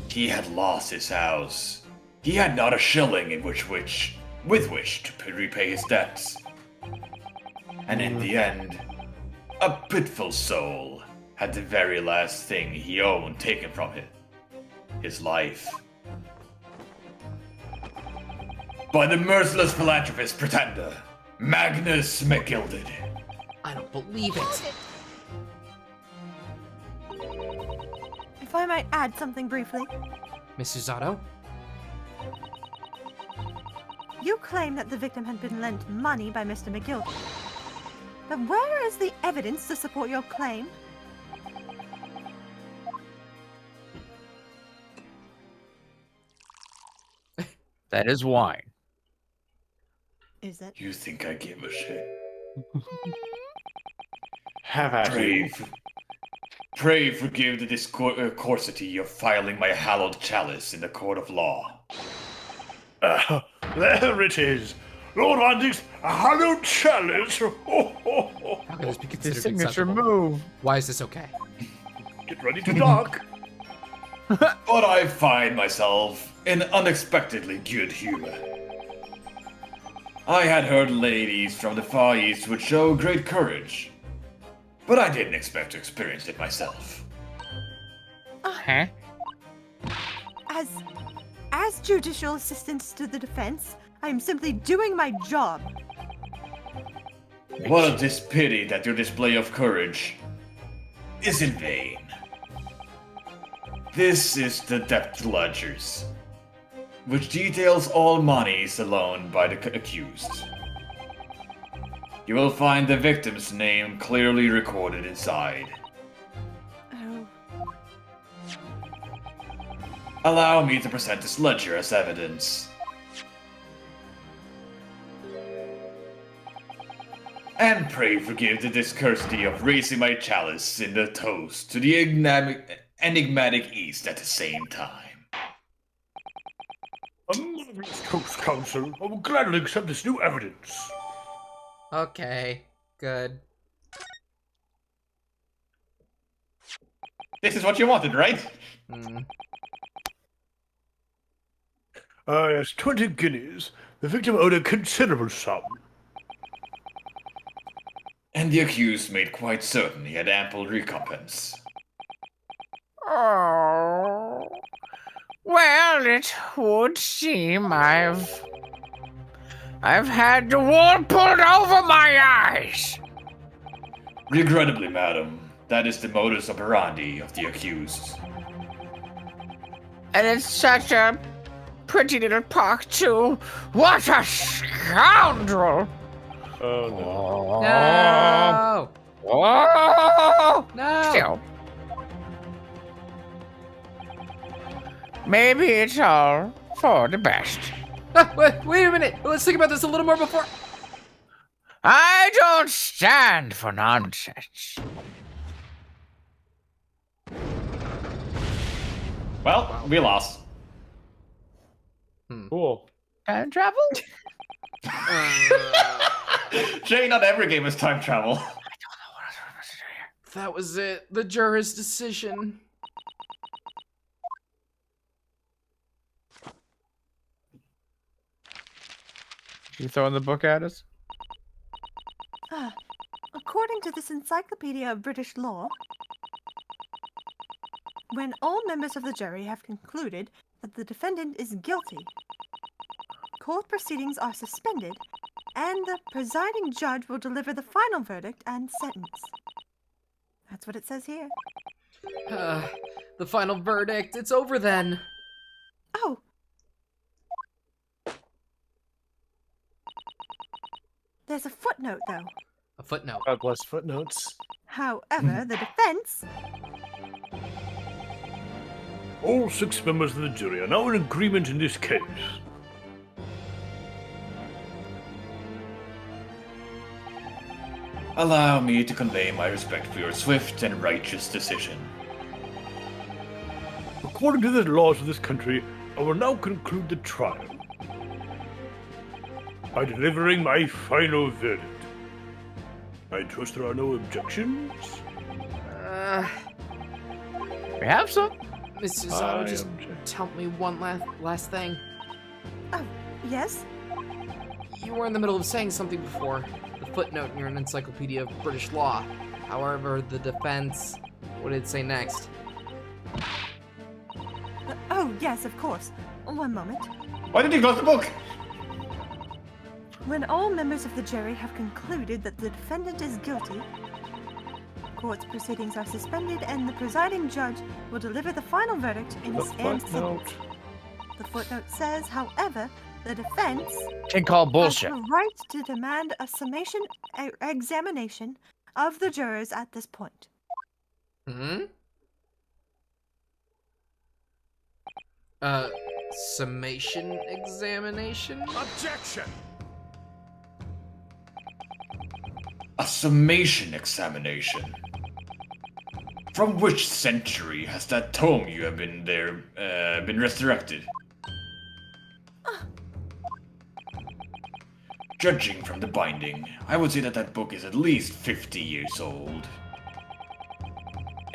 He had lost his house. He had not a shilling with which to repay his debts. And in the end, a pitiful soul had the very last thing he owned taken from him, his life. By the merciless philanthropist pretender, Magnus McGilded. I don't believe it. If I might add something briefly. Miss Usato? You claim that the victim had been lent money by Mr. McGilded. But where is the evidence to support your claim? That is wine. Is it? You think I give a shit? Have at you. Pray forgive the discourtesy of filing my hallowed chalice in the court of law. There it is. Lord Landing's hallowed chalice. How could this be The considered signature acceptable? move. Why is this okay? Get ready to dock. But I find myself in unexpectedly good humor. I had heard ladies from the Far East would show great courage, but I didn't expect to experience it myself. Huh? As judicial assistants to the defense, I am simply doing my job. What a pity that your display of courage is in vain. This is the debt ledgers, which details all monies loaned by the accused. You will find the victim's name clearly recorded inside. Oh, Allow me to present this ledger as evidence. And pray forgive the discourtesy of raising my chalice in the toast to the enigmatic East at the same time. A marvelous toast, Counsel. I will gladly accept this new evidence. Okay, good. This is what you wanted, right? Yes, 20 guineas. The victim owed a considerable sum. And the accused made quite certain he had ample recompense. Oh. Well, it would seem I've had the wool pulled over my eyes. Regrettably, madam, that is the modus operandi of the accused. And it's such a pretty little park, too. What a scoundrel! Oh, No! Oh! No! Still. Maybe it's all for the best. Wait a minute! Let's think about this a little more before... I don't stand for nonsense. Well, we lost. Cool. Time travel? Jay, not every game is time travel. That was it. The juror's decision. You throwing the book at us? According to this Encyclopedia of British Law, when all members of the jury have concluded that the defendant is guilty, court proceedings are suspended and the presiding judge will deliver the final verdict and sentence. That's what it says here. The final verdict. It's over then. Oh. There's a footnote, though. A footnote. God bless footnotes. However, the defense... All 6 members of the jury are now in agreement in this case. Allow me to convey my respect for your swift and righteous decision. According to the laws of this country, I will now conclude the trial by delivering my final verdict. I trust there are no objections? We have some. Mrs. Otto, just tell me one last thing. Oh, yes? You were in the middle of saying something before. The footnote in your Encyclopedia of British Law. However, the defense... What did it say next? Oh, yes, of course. One moment. Why did you close the book? When all members of the jury have concluded that the defendant is guilty, court's proceedings are suspended and the presiding judge will deliver the final verdict in The and sentence. footnote. The footnote says, however, the defense Can call bullshit. has the right to demand a summation examination of the jurors at this point. Summation examination? Objection! A summation examination. From which century has that tome you have been there been resurrected? Judging from the binding, I would say that that book is at least 50 years old.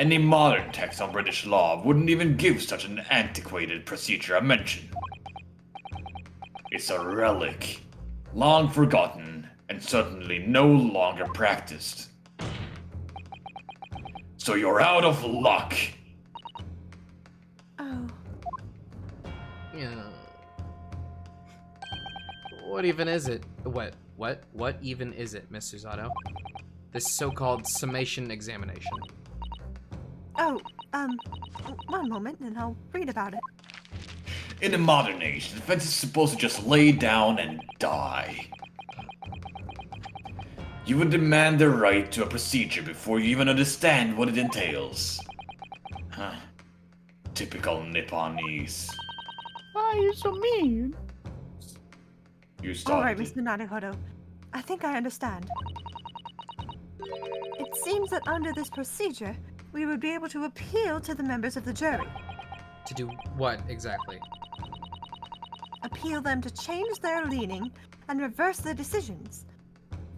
Any modern text on British law wouldn't even give such an antiquated procedure a mention. It's a relic, long forgotten, and certainly no longer practiced. So you're out of luck. Oh. Yeah. What even is it? What even is it, Miss Susato? This so-called summation examination. Oh, one moment and I'll read about it. In the modern age, the defense is supposed to just lay down and die. You would demand the right to a procedure before you even understand what it entails. Huh. Typical Nipponese. Why are you so mean? You All started right, it. Mr. Naruhodo. I think I understand. It seems that under this procedure, we would be able to appeal to the members of the jury. To do what, exactly? Appeal them to change their leaning and reverse their decisions.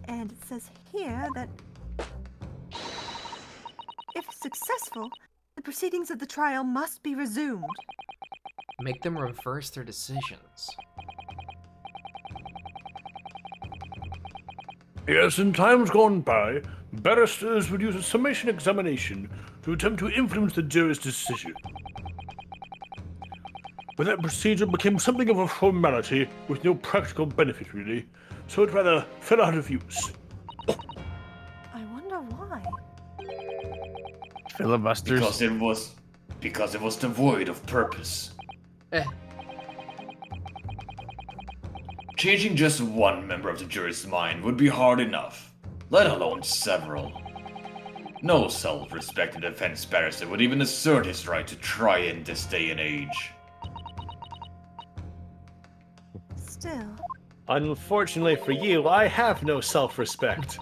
And it says here that if successful, the proceedings of the trial must be resumed. Make them reverse their decisions. Yes, in times gone by, barristers would use a summation examination to attempt to influence the jury's decision. But that procedure became something of a formality with no practical benefit, really, so it rather fell out of use. I wonder why. Filibusters. Because it was devoid of purpose. Changing just one member of the jury's mind would be hard enough, let alone several. No self-respecting defense barrister would even assert his right to try in this day and age. Still. Unfortunately for you, I have no self-respect.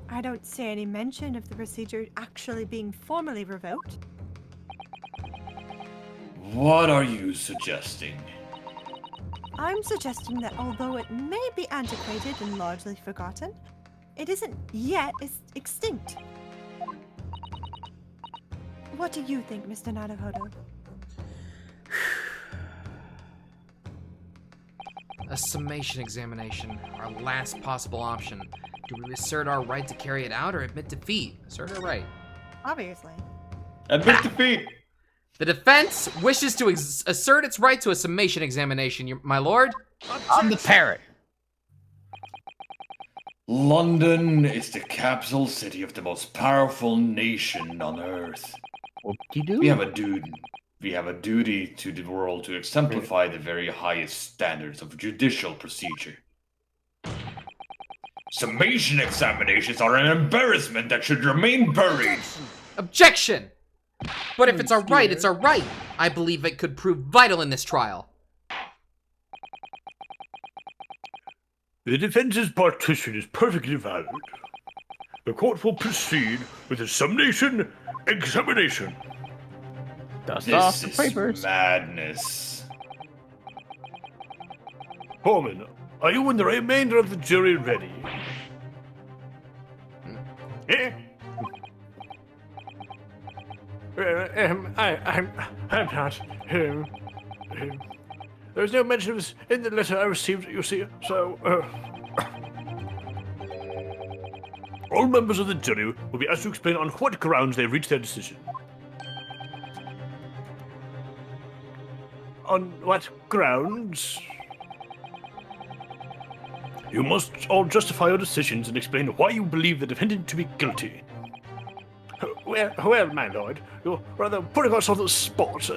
I don't see any mention of the procedure actually being formally revoked. What are you suggesting? I'm suggesting that although it may be antiquated and largely forgotten, it isn't yet extinct. What do you think, Mr. Naruhodo? A summation examination, our last possible option. Do we assert our right to carry it out or admit defeat? Assert our right. Obviously. Admit defeat! The defense wishes to assert its right to a summation examination, my lord. I'm the parrot. London is the capital city of the most powerful nation on earth. Whoop-de-doo. We have a duty to the world to exemplify the very highest standards of judicial procedure. Summation examinations are an embarrassment that should remain buried. Objection! But if it's our right, it's our right. I believe it could prove vital in this trial. The defense's partition is perfectly valid. The court will proceed with a summation examination. Dust off This the is papers. madness. Foreman, are you and the remainder of the jury ready? Eh? I'm not. There's no mention of this in the letter I received, you see, so, All members of the jury will be asked to explain on what grounds they have reached their decision. On what grounds? You must all justify your decisions and explain why you believe the defendant to be guilty. Well, my lord, you're rather putting us on the spot.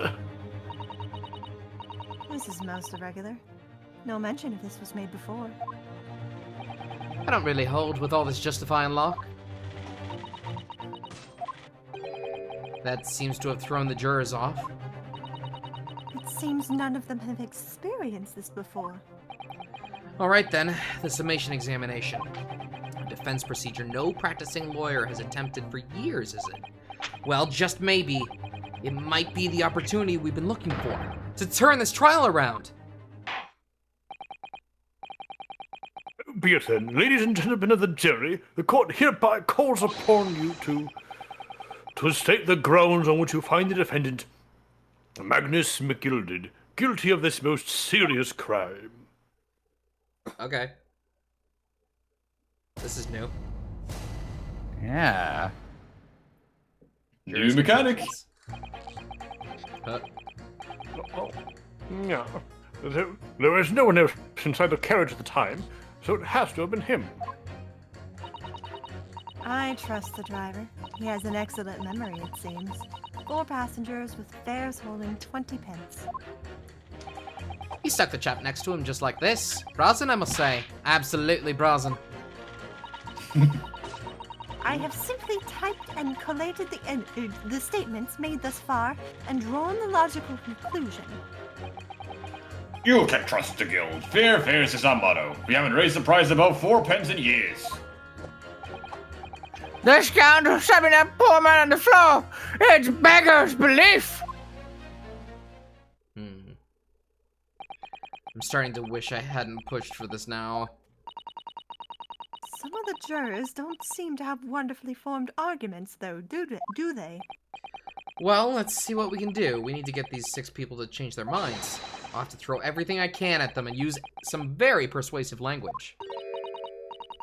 This is most irregular. No mention of this was made before. I don't really hold with all this justifying lock. That seems to have thrown the jurors off. It seems none of them have experienced this before. Alright then, the summation examination. A defense procedure no practicing lawyer has attempted for years, is it? Well, just maybe, it might be the opportunity we've been looking for to turn this trial around. Be it then, ladies and gentlemen of the jury, the court hereby calls upon you to state the grounds on which you find the defendant, Magnus McGilded, guilty of this most serious crime. Okay. This is new. Yeah. New mechanic. No. There was no one else inside the carriage at the time, so it has to have been him. I trust the driver. He has an excellent memory, it seems. 4 passengers with fares holding 20 pence. He stuck the chap next to him just like this. Brazen, I must say. Absolutely brazen. I have simply typed and collated the statements made thus far and drawn the logical conclusion. You can trust the guild. Fair fares is our motto. We haven't raised the price above 4 pence in years. The scoundrel stabbing that poor man on the floor! It's beggar's belief! I'm starting to wish I hadn't pushed for this now. Some of the jurors don't seem to have wonderfully formed arguments, though, do they? Well, let's see what we can do. We need to get these 6 people to change their minds. I'll have to throw everything I can at them and use some very persuasive language.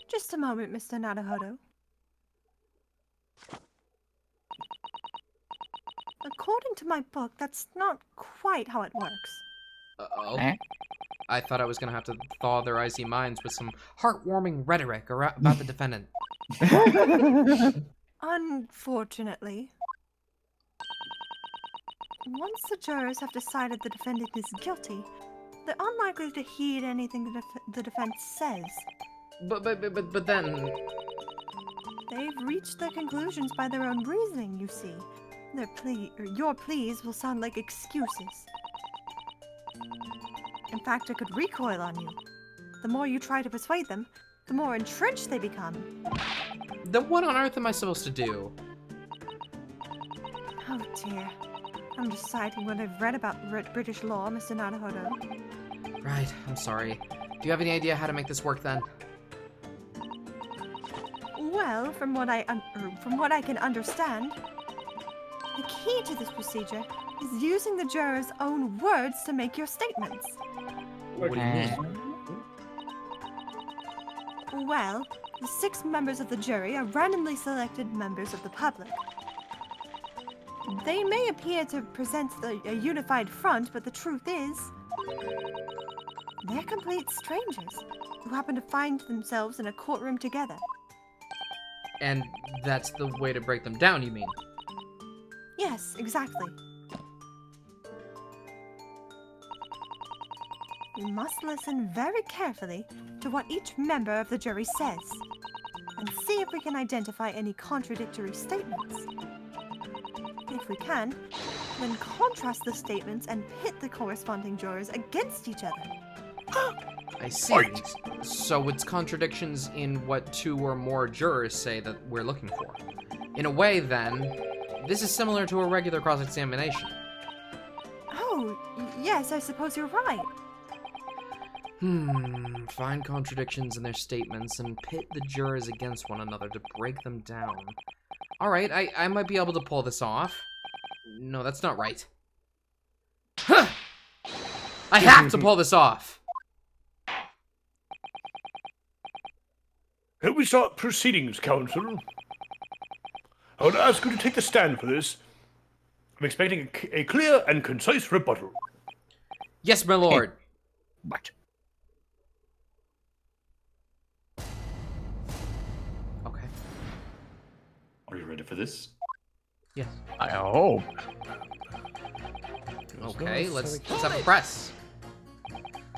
Just a moment, Mr. Naruhodo. According to my book, that's not quite how it works. Uh-oh. I thought I was gonna have to thaw their icy minds with some heartwarming rhetoric about the defendant. Unfortunately. Once the jurors have decided the defendant is guilty, they're unlikely to heed anything the defense says. But then... They've reached their conclusions by their own reasoning, you see. Your pleas will sound like excuses. In fact, it could recoil on you. The more you try to persuade them, the more entrenched they become. Then what on earth am I supposed to do? Oh dear. I'm just citing what I've read about British law, Mr. Naruhodo. Right, I'm sorry. Do you have any idea how to make this work then? Well, from what I can understand, the key to this procedure is using the jurors' own words to make your statements. What do you mean? Well, the 6 members of the jury are randomly selected members of the public. They may appear to present a unified front, but the truth is, They're complete strangers who happen to find themselves in a courtroom together. And that's the way to break them down, you mean? Yes, exactly. We must listen very carefully to what each member of the jury says, and see if we can identify any contradictory statements. If we can, then contrast the statements and pit the corresponding jurors against each other. I see. So it's contradictions in what 2 or more jurors say that we're looking for. In a way, then, this is similar to a regular cross-examination. Oh, yes, I suppose you're right. Find contradictions in their statements and pit the jurors against one another to break them down. Alright, I might be able to pull this off. No, that's not right. Huh! I have to pull this off! Can we start proceedings, Counsel? I would ask you to take the stand for this. I'm expecting a clear and concise rebuttal. Yes, my lord. What? Okay. Are you ready for this? Yes. I hope. Okay, let's have a press.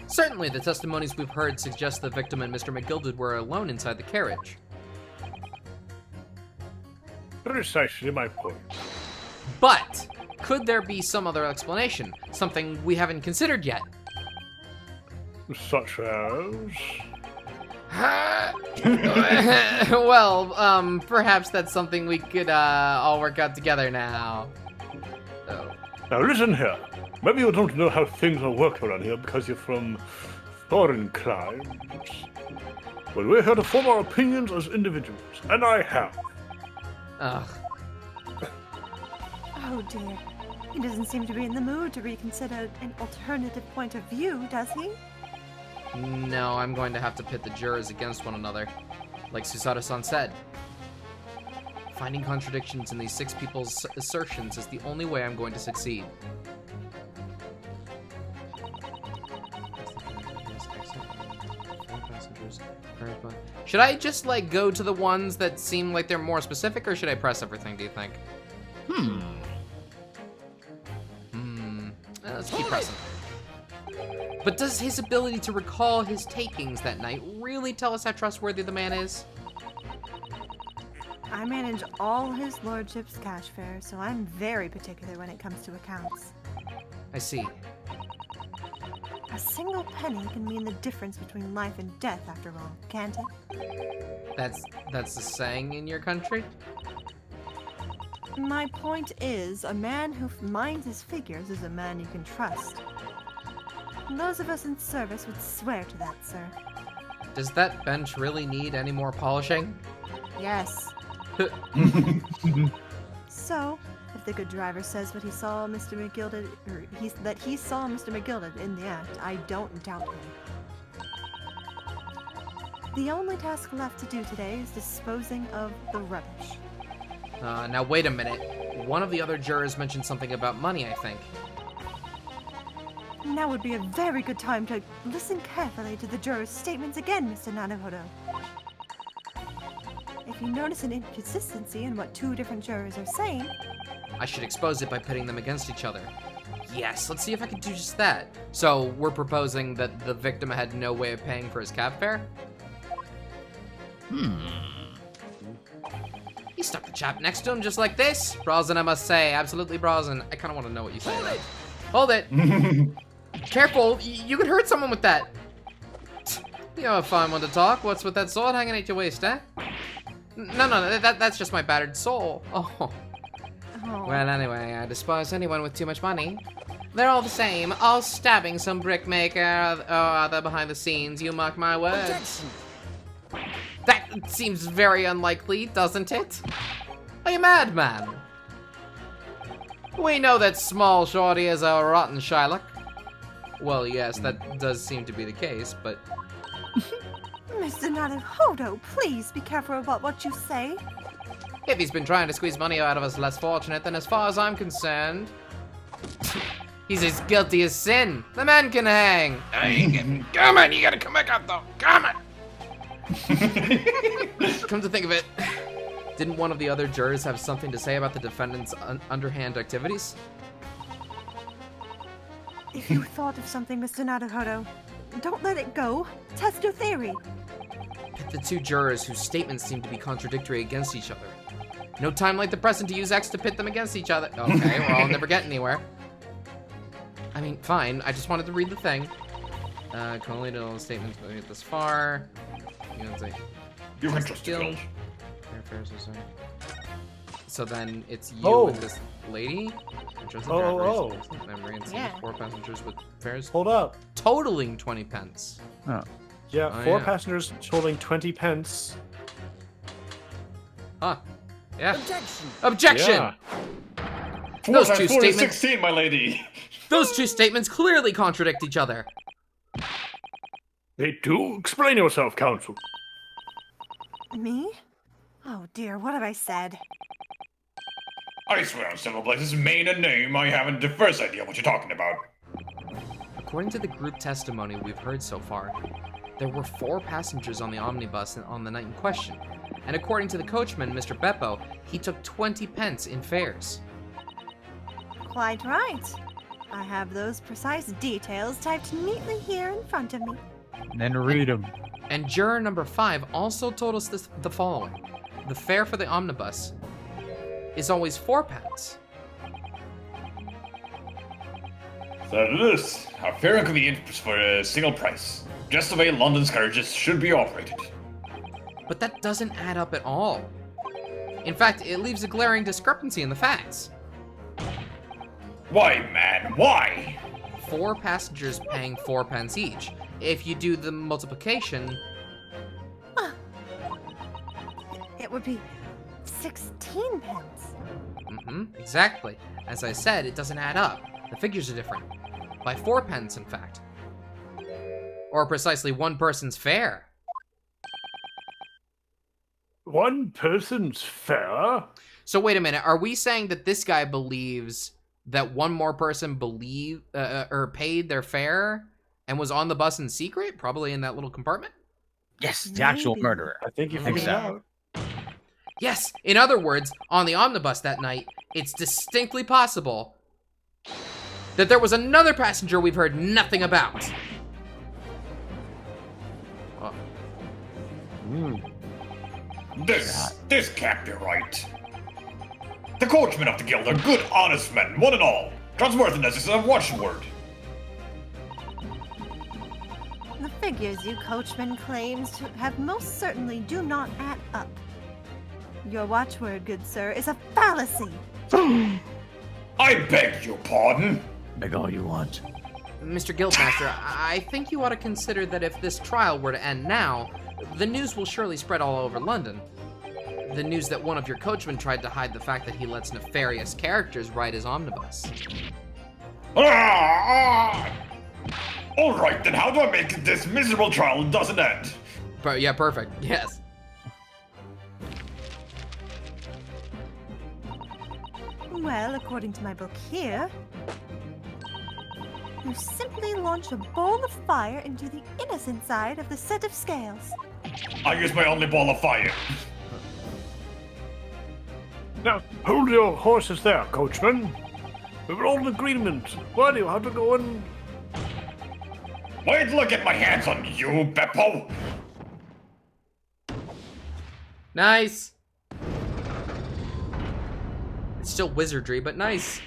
Certainly, the testimonies we've heard suggest the victim and Mr. McGilded were alone inside the carriage. Precisely my point. But, could there be some other explanation? Something we haven't considered yet? Such as... Well, perhaps that's something we could all work out together now. Oh. Now listen here. Maybe you don't know how things are working around here because you're from foreign climes. But we're here to form our opinions as individuals, and I have. Ugh. Oh dear. He doesn't seem to be in the mood to reconsider an alternative point of view, does he? No, I'm going to have to pit the jurors against one another, like Susato-san said. Finding contradictions in these 6 people's assertions is the only way I'm going to succeed. Should I just, like, go to the ones that seem like they're more specific, or should I press everything, do you think? Let's keep pressing. But does his ability to recall his takings that night really tell us how trustworthy the man is? I manage all his lordship's cash fare, so I'm very particular when it comes to accounts. I see. A single penny can mean the difference between life and death, after all, can't it? That's the saying in your country? My point is, a man who minds his figures is a man you can trust. Those of us in service would swear to that, sir. Does that bench really need any more polishing? Yes. So, if the good driver says what he saw Mr. McGilded, or that he saw Mr. McGilded in the act, I don't doubt him. The only task left to do today is disposing of the rubbish. Now wait a minute. One of the other jurors mentioned something about money, I think. Now would be a very good time to listen carefully to the jurors' statements again, Mr. Naruhodo. If you notice an inconsistency in what 2 different jurors are saying... I should expose it by pitting them against each other. Yes, let's see if I can do just that. So, we're proposing that the victim had no way of paying for his cab fare? He stuck the chap next to him just like this. Brazen, I must say. Absolutely brazen. I kind of want to know what you say. Hold it! Careful! You could hurt someone with that! You're a fine one to talk. What's with that sword hanging at your waist, eh? No, that's just my battered soul. Oh. Well, anyway, I despise anyone with too much money. They're all the same, all stabbing some brickmaker or other behind the scenes, you mark my words. Objection. That seems very unlikely, doesn't it? Are you mad, man? We know that Small Shorty is a rotten Shylock. Well, yes, that does seem to be the case, but... Mr. Naruhodo, please be careful about what you say. If he's been trying to squeeze money out of us less fortunate, then as far as I'm concerned... He's as guilty as sin. The man can hang. Come on, you gotta come back out though. Come on. Come to think of it, didn't one of the other jurors have something to say about the defendant's underhand activities? If you thought of something, Mr. Naruhodo, don't let it go. Test your theory. Pick the two jurors whose statements seem to be contradictory against each other. No time like the present to use X to pit them against each other. Okay, well, I'll never get anywhere. I mean, fine. I just wanted to read the thing. Can only do all the statements but get this far. You know, say, You're interested. So then it's you and this lady. Yeah. 4 passengers with fares Hold up. totaling 20 pence. Yeah, Oh, 4 yeah. passengers holding 20 pence. Huh. Yeah. Objection! Objection! Yeah. 4 Those times two 4 is statements- 16, my lady. Those two statements clearly contradict each other. They do? Explain yourself, counsel. Me? Oh dear, what have I said? I swear on several places, main and name, I haven't the first idea what you're talking about. According to the group testimony we've heard so far, there were 4 passengers on the omnibus on the night in question. And according to the coachman, Mr. Beppo, he took 20 pence in fares. Quite right. I have those precise details typed neatly here in front of me. Then read them. And juror number 5 also told us the following. The fare for the omnibus is always 4 pence. So it is. How fair and convenient for a single price. Just the way London's carriages should be operated. But that doesn't add up at all. In fact, it leaves a glaring discrepancy in the facts. Why, man, why? 4 passengers paying 4 pence each. If you do the multiplication, It would be 16 pence. exactly. As I said, it doesn't add up. The figures are different. By 4 pence, in fact. Or precisely 1 person's fare. One person's fare? So wait a minute, are we saying that this guy believes that one more person paid their fare and was on the bus in secret? Probably in that little compartment? Yes, the actual Maybe. murderer. I think you I figured think it so. out. Yes, in other words, on the omnibus that night, it's distinctly possible that there was another passenger we've heard nothing about. Oh. This can't be right. The coachmen of the guild are good, honest men, one and all. Trustworthiness is a watchword. The figures you coachman claims to have most certainly do not add up. Your watchword, good sir, is a fallacy. I beg your pardon. Beg all you want. Mr. Guildmaster, I think you ought to consider that if this trial were to end now, the news will surely spread all over London. The news that one of your coachmen tried to hide the fact that he lets nefarious characters ride his omnibus. All right, then how do I make this miserable trial doesn't end? But yeah, perfect. Yes. Well, according to my book here, you simply launch a ball of fire into the innocent side of the set of scales. I use my only ball of fire. Now, hold your horses there, coachman. We were all in agreement. Why do you have to go and... Wait till I get my hands on you, Beppo. Nice. It's still wizardry, but nice.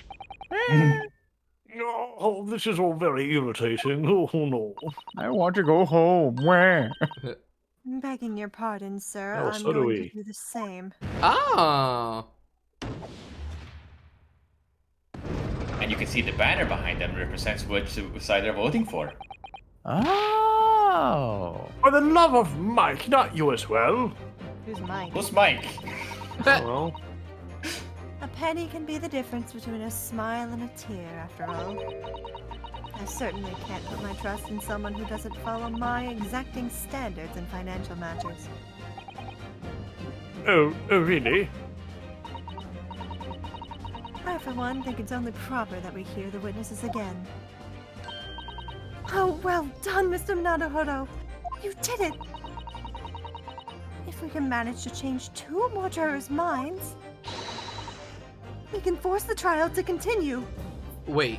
Oh, this is all very irritating. Oh, no. I want to go home. Where? Begging your pardon, sir, Oh, I'm so do going we. to do the same. Oh. And you can see the banner behind them represents which side they're voting for. Oh. For the love of Mike, not you as well. Who's Mike? Who's Mike? Well, A penny can be the difference between a smile and a tear, after all. I certainly can't put my trust in someone who doesn't follow my exacting standards in financial matters. oh, really? I, for one, think it's only proper that we hear the witnesses again. Oh, well done, Mr. Naruhodo! You did it! If we can manage to change 2 more jurors' minds, we can force the trial to continue. Wait,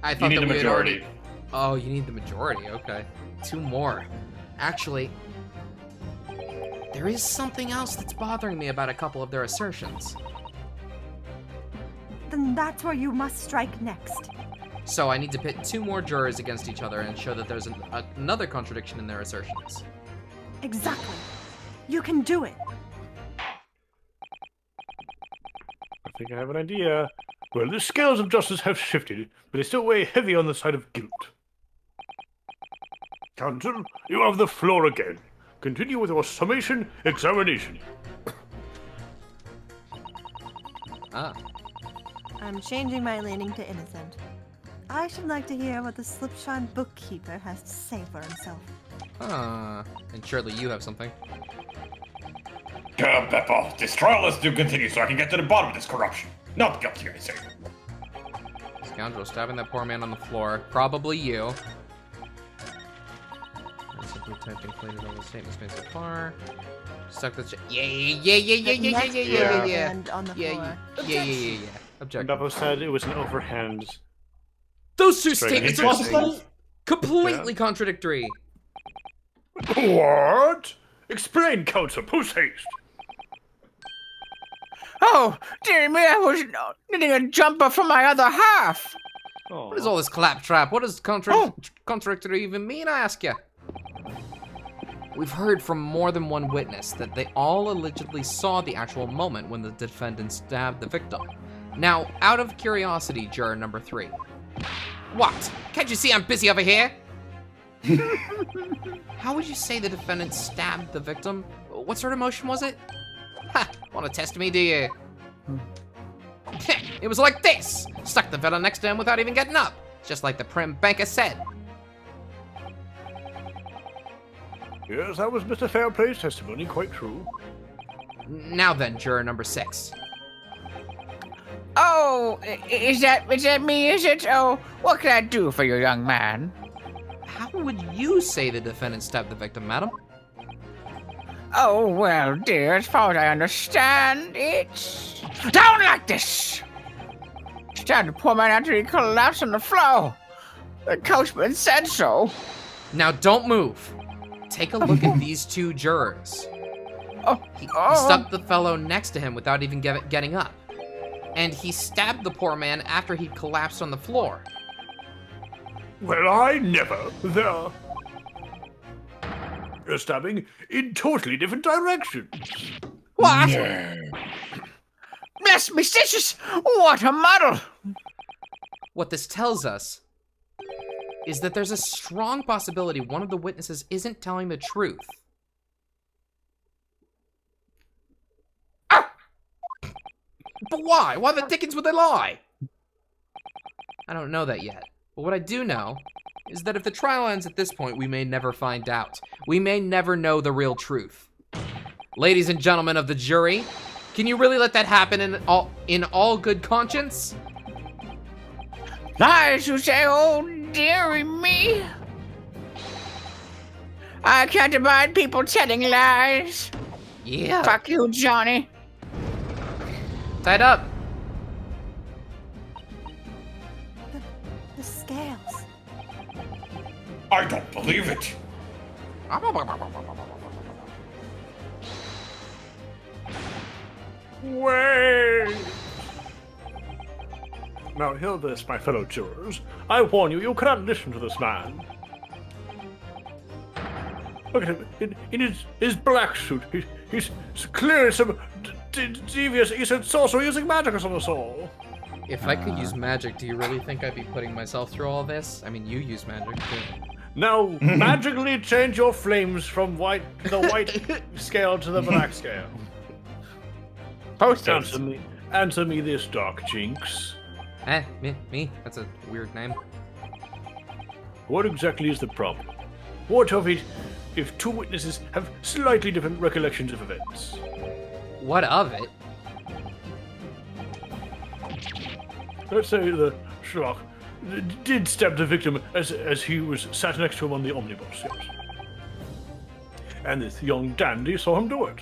I You thought need that a we had majority. already... Oh, you need the majority, okay. 2 more. Actually, there is something else that's bothering me about a couple of their assertions. Then that's where you must strike next. So I need to pit 2 more jurors against each other and show that there's another contradiction in their assertions. Exactly. You can do it. I think I have an idea. Well, the scales of justice have shifted, but they still weigh heavy on the side of guilt. Counsel, you have the floor again. Continue with your summation examination. Ah. I'm changing my leaning to innocent. I should like to hear what the Slipshod bookkeeper has to say for himself. And surely you have something. Beppo, this trial is to continue so I can get to the bottom of this corruption. Not guilty, I say. Scoundrel stabbing that poor man on the floor. Probably you. I'm simply typing clean all the statements made so far. Stuck the yeah. And on the floor. Yeah. Object. Beppo said it was an overhand. Those 2 Straight statements into are it. completely contradictory. What? Explain, counsel, post haste. Oh, dear me, I was needing a jumper for my other half. What is all this claptrap? What does contradictory even mean, I ask you? We've heard from more than one witness that they all allegedly saw the actual moment when the defendant stabbed the victim. Now, out of curiosity, juror number 3. What? Can't you see I'm busy over here? How would you say the defendant stabbed the victim? What sort of motion was it? Ha! Want to test me, do you? It was like this! Stuck the villain next to him without even getting up. Just like the prim banker said. Yes, that was Mr. Fairplay's testimony, quite true. Now then, juror number 6. Oh, is that me, is it? Oh, what can I do for you, young man? How would you say the defendant stabbed the victim, madam? Oh, well, dear, as far as I understand, it's... Down like this! Stabbed the poor man after he collapsed on the floor. The coachman said so. Now don't move. Take a look at these 2 jurors. He stuck the fellow next to him without even getting up. And he stabbed the poor man after he collapsed on the floor. Well, I never. They're stabbing in totally different directions. What? Bless me stitches! What a muddle! What this tells us is that there's a strong possibility one of the witnesses isn't telling the truth. But why? Why the dickens would they lie? I don't know that yet. But what I do know is that if the trial ends at this point, we may never find out. We may never know the real truth. Ladies and gentlemen of the jury, can you really let that happen in all good conscience? Lies, you say, oh dearie me. I can't abide people telling lies. Yeah. Fuck you, Johnny. Tied up. The scales. I don't believe it. Wait! Now hear this, my fellow jurors. I warn you, you cannot listen to this man. Look at him, in his black suit. He's clearly some devious Eastern sorcerer using magic or some sort. If I could use magic, do you really think I'd be putting myself through all this? I mean, you use magic too. Now, magically change your flames from the white scale to the black scale. Answer me this, Dark Jinx. Me? That's a weird name. What exactly is the problem? What of it if 2 witnesses have slightly different recollections of events? What of it? let's say the Sherlock did stab the victim as he was sat next to him on the omnibus, yes. And this young dandy saw him do it.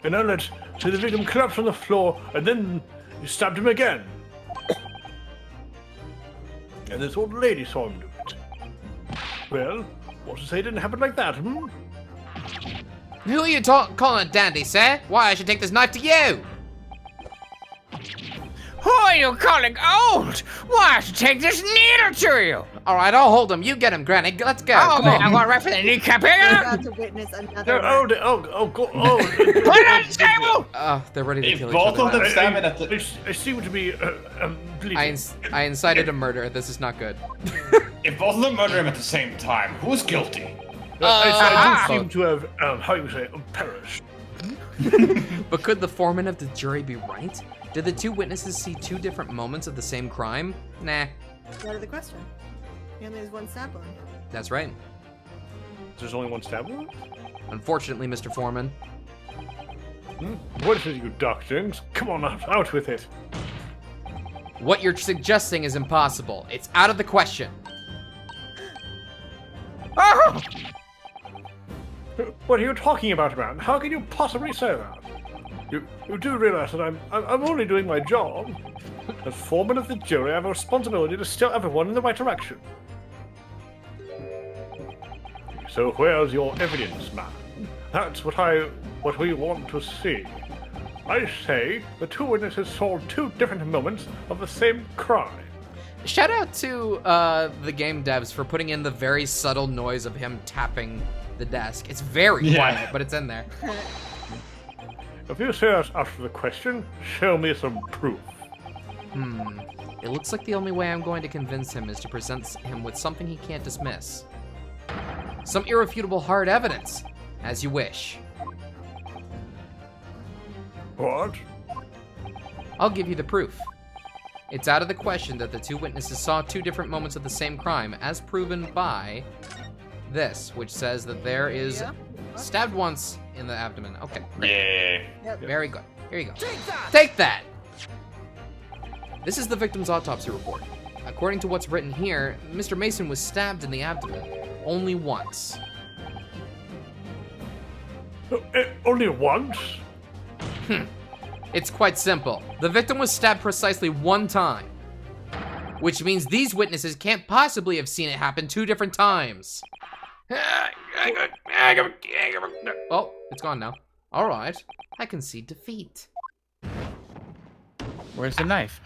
And now let's say the victim collapsed on the floor and then he stabbed him again. And this old lady saw him do it. Well, what's to say it didn't happen like that, hmm? Who are you calling a dandy, sir? Why, I should take this knife to you! Who are you calling old? Why, I should take this needle to you. Alright, I'll hold him. You get him, Granny. Let's go. Oh, Come man, on. I'm going right for the kneecap We're here. about to witness another. They're murder. old. Put it on the table. They're ready to If kill each both other. of them stab it at the... I seem to be bleeding. I incited a murder. This is not good. If both of them murder him at the same time, who's guilty? I do seem to have, how you say, perished. But could the foreman of the jury be right? Did the two witnesses see two different moments of the same crime? Nah. Out of the question. He only has one stab wound. That's right. There's only one stab wound? Unfortunately, Mr. Foreman. What is it, you doctors? Come on, out with it. What you're suggesting is impossible. It's out of the question. Oh! What are you talking about, man? How can you possibly say that? You do realize that I'm only doing my job. As foreman of the jury, I have a responsibility to steer everyone in the right direction. So where's your evidence, man? That's what we want to see. I say the two witnesses saw two different moments of the same crime. Shout out to the game devs for putting in the very subtle noise of him tapping the desk. It's very quiet, but it's in there. If you say us after the question, show me some proof. It looks like the only way I'm going to convince him is to present him with something he can't dismiss. Some irrefutable hard evidence, as you wish. What? I'll give you the proof. It's out of the question that the two witnesses saw two different moments of the same crime, as proven by this, which says that there is stabbed once in the abdomen. Okay, great. Yeah. Very good. Here you go. Take that! This is the victim's autopsy report. According to what's written here, Mr. Mason was stabbed in the abdomen only once. Only once? It's quite simple. The victim was stabbed precisely one time, which means these witnesses can't possibly have seen it happen two different times. Oh, it's gone now. All right, I concede defeat. Where's the knife?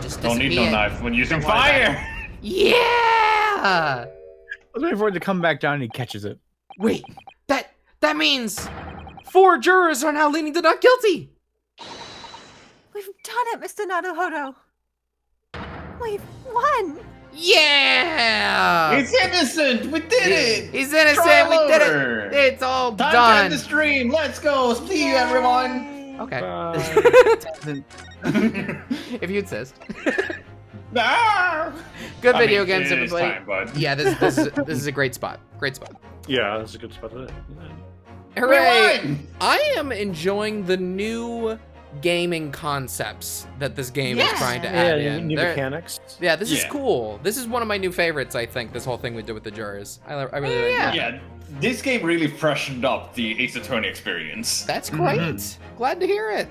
Just Don't need no disappeared. knife when using fire! Yeah! I was waiting for it to come back down and he catches it. Wait, that means 4 jurors are now leaning to not guilty. We've done it, Mr. Naruhodo. We've won. Yeah! He's innocent! We did it! He's innocent. Trial We did over. it. It's all Time to done. end the stream! Let's go! See you, everyone! Okay. If you insist. Ah! Good I video mean, games, it is everybody. time, bud. Yeah, this is a great spot. Great spot. Yeah, that's a good spot to Hooray! won! I am enjoying the new gaming concepts that this game is trying to add in. new They're- mechanics. Yeah, this is Yeah. cool. This is one of my new favorites, I think, this whole thing we did with the jurors. I really like it. Yeah, this game really freshened up the Ace Attorney experience. That's great. Glad to hear it.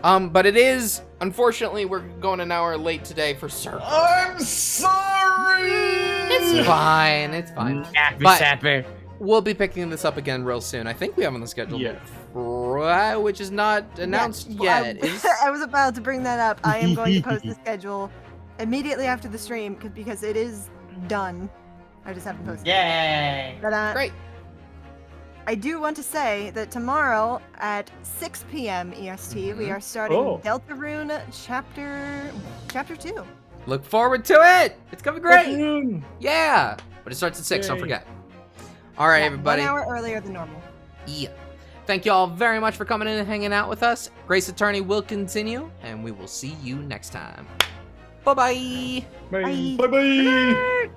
But it is, unfortunately, we're going an hour late today for Circle. I'm sorry! It's fine. It's fine. But we'll be picking this up again real soon. I think we have on the schedule, which is not announced yet. I was about to bring that up. I am going to post the schedule immediately after the stream because it is done. I just haven't posted it. Yay! But, Great. I do want to say that tomorrow at 6 p.m. EST, we are starting Deltarune Chapter 2. Look forward to it. It's gonna be great. Yeah. But it starts at 6, don't forget. All right, everybody. 1 hour earlier than normal. Yeah. Thank you all very much for coming in and hanging out with us. Grace Attorney will continue, and we will see you next time. Bye-bye. Bye. Bye-bye!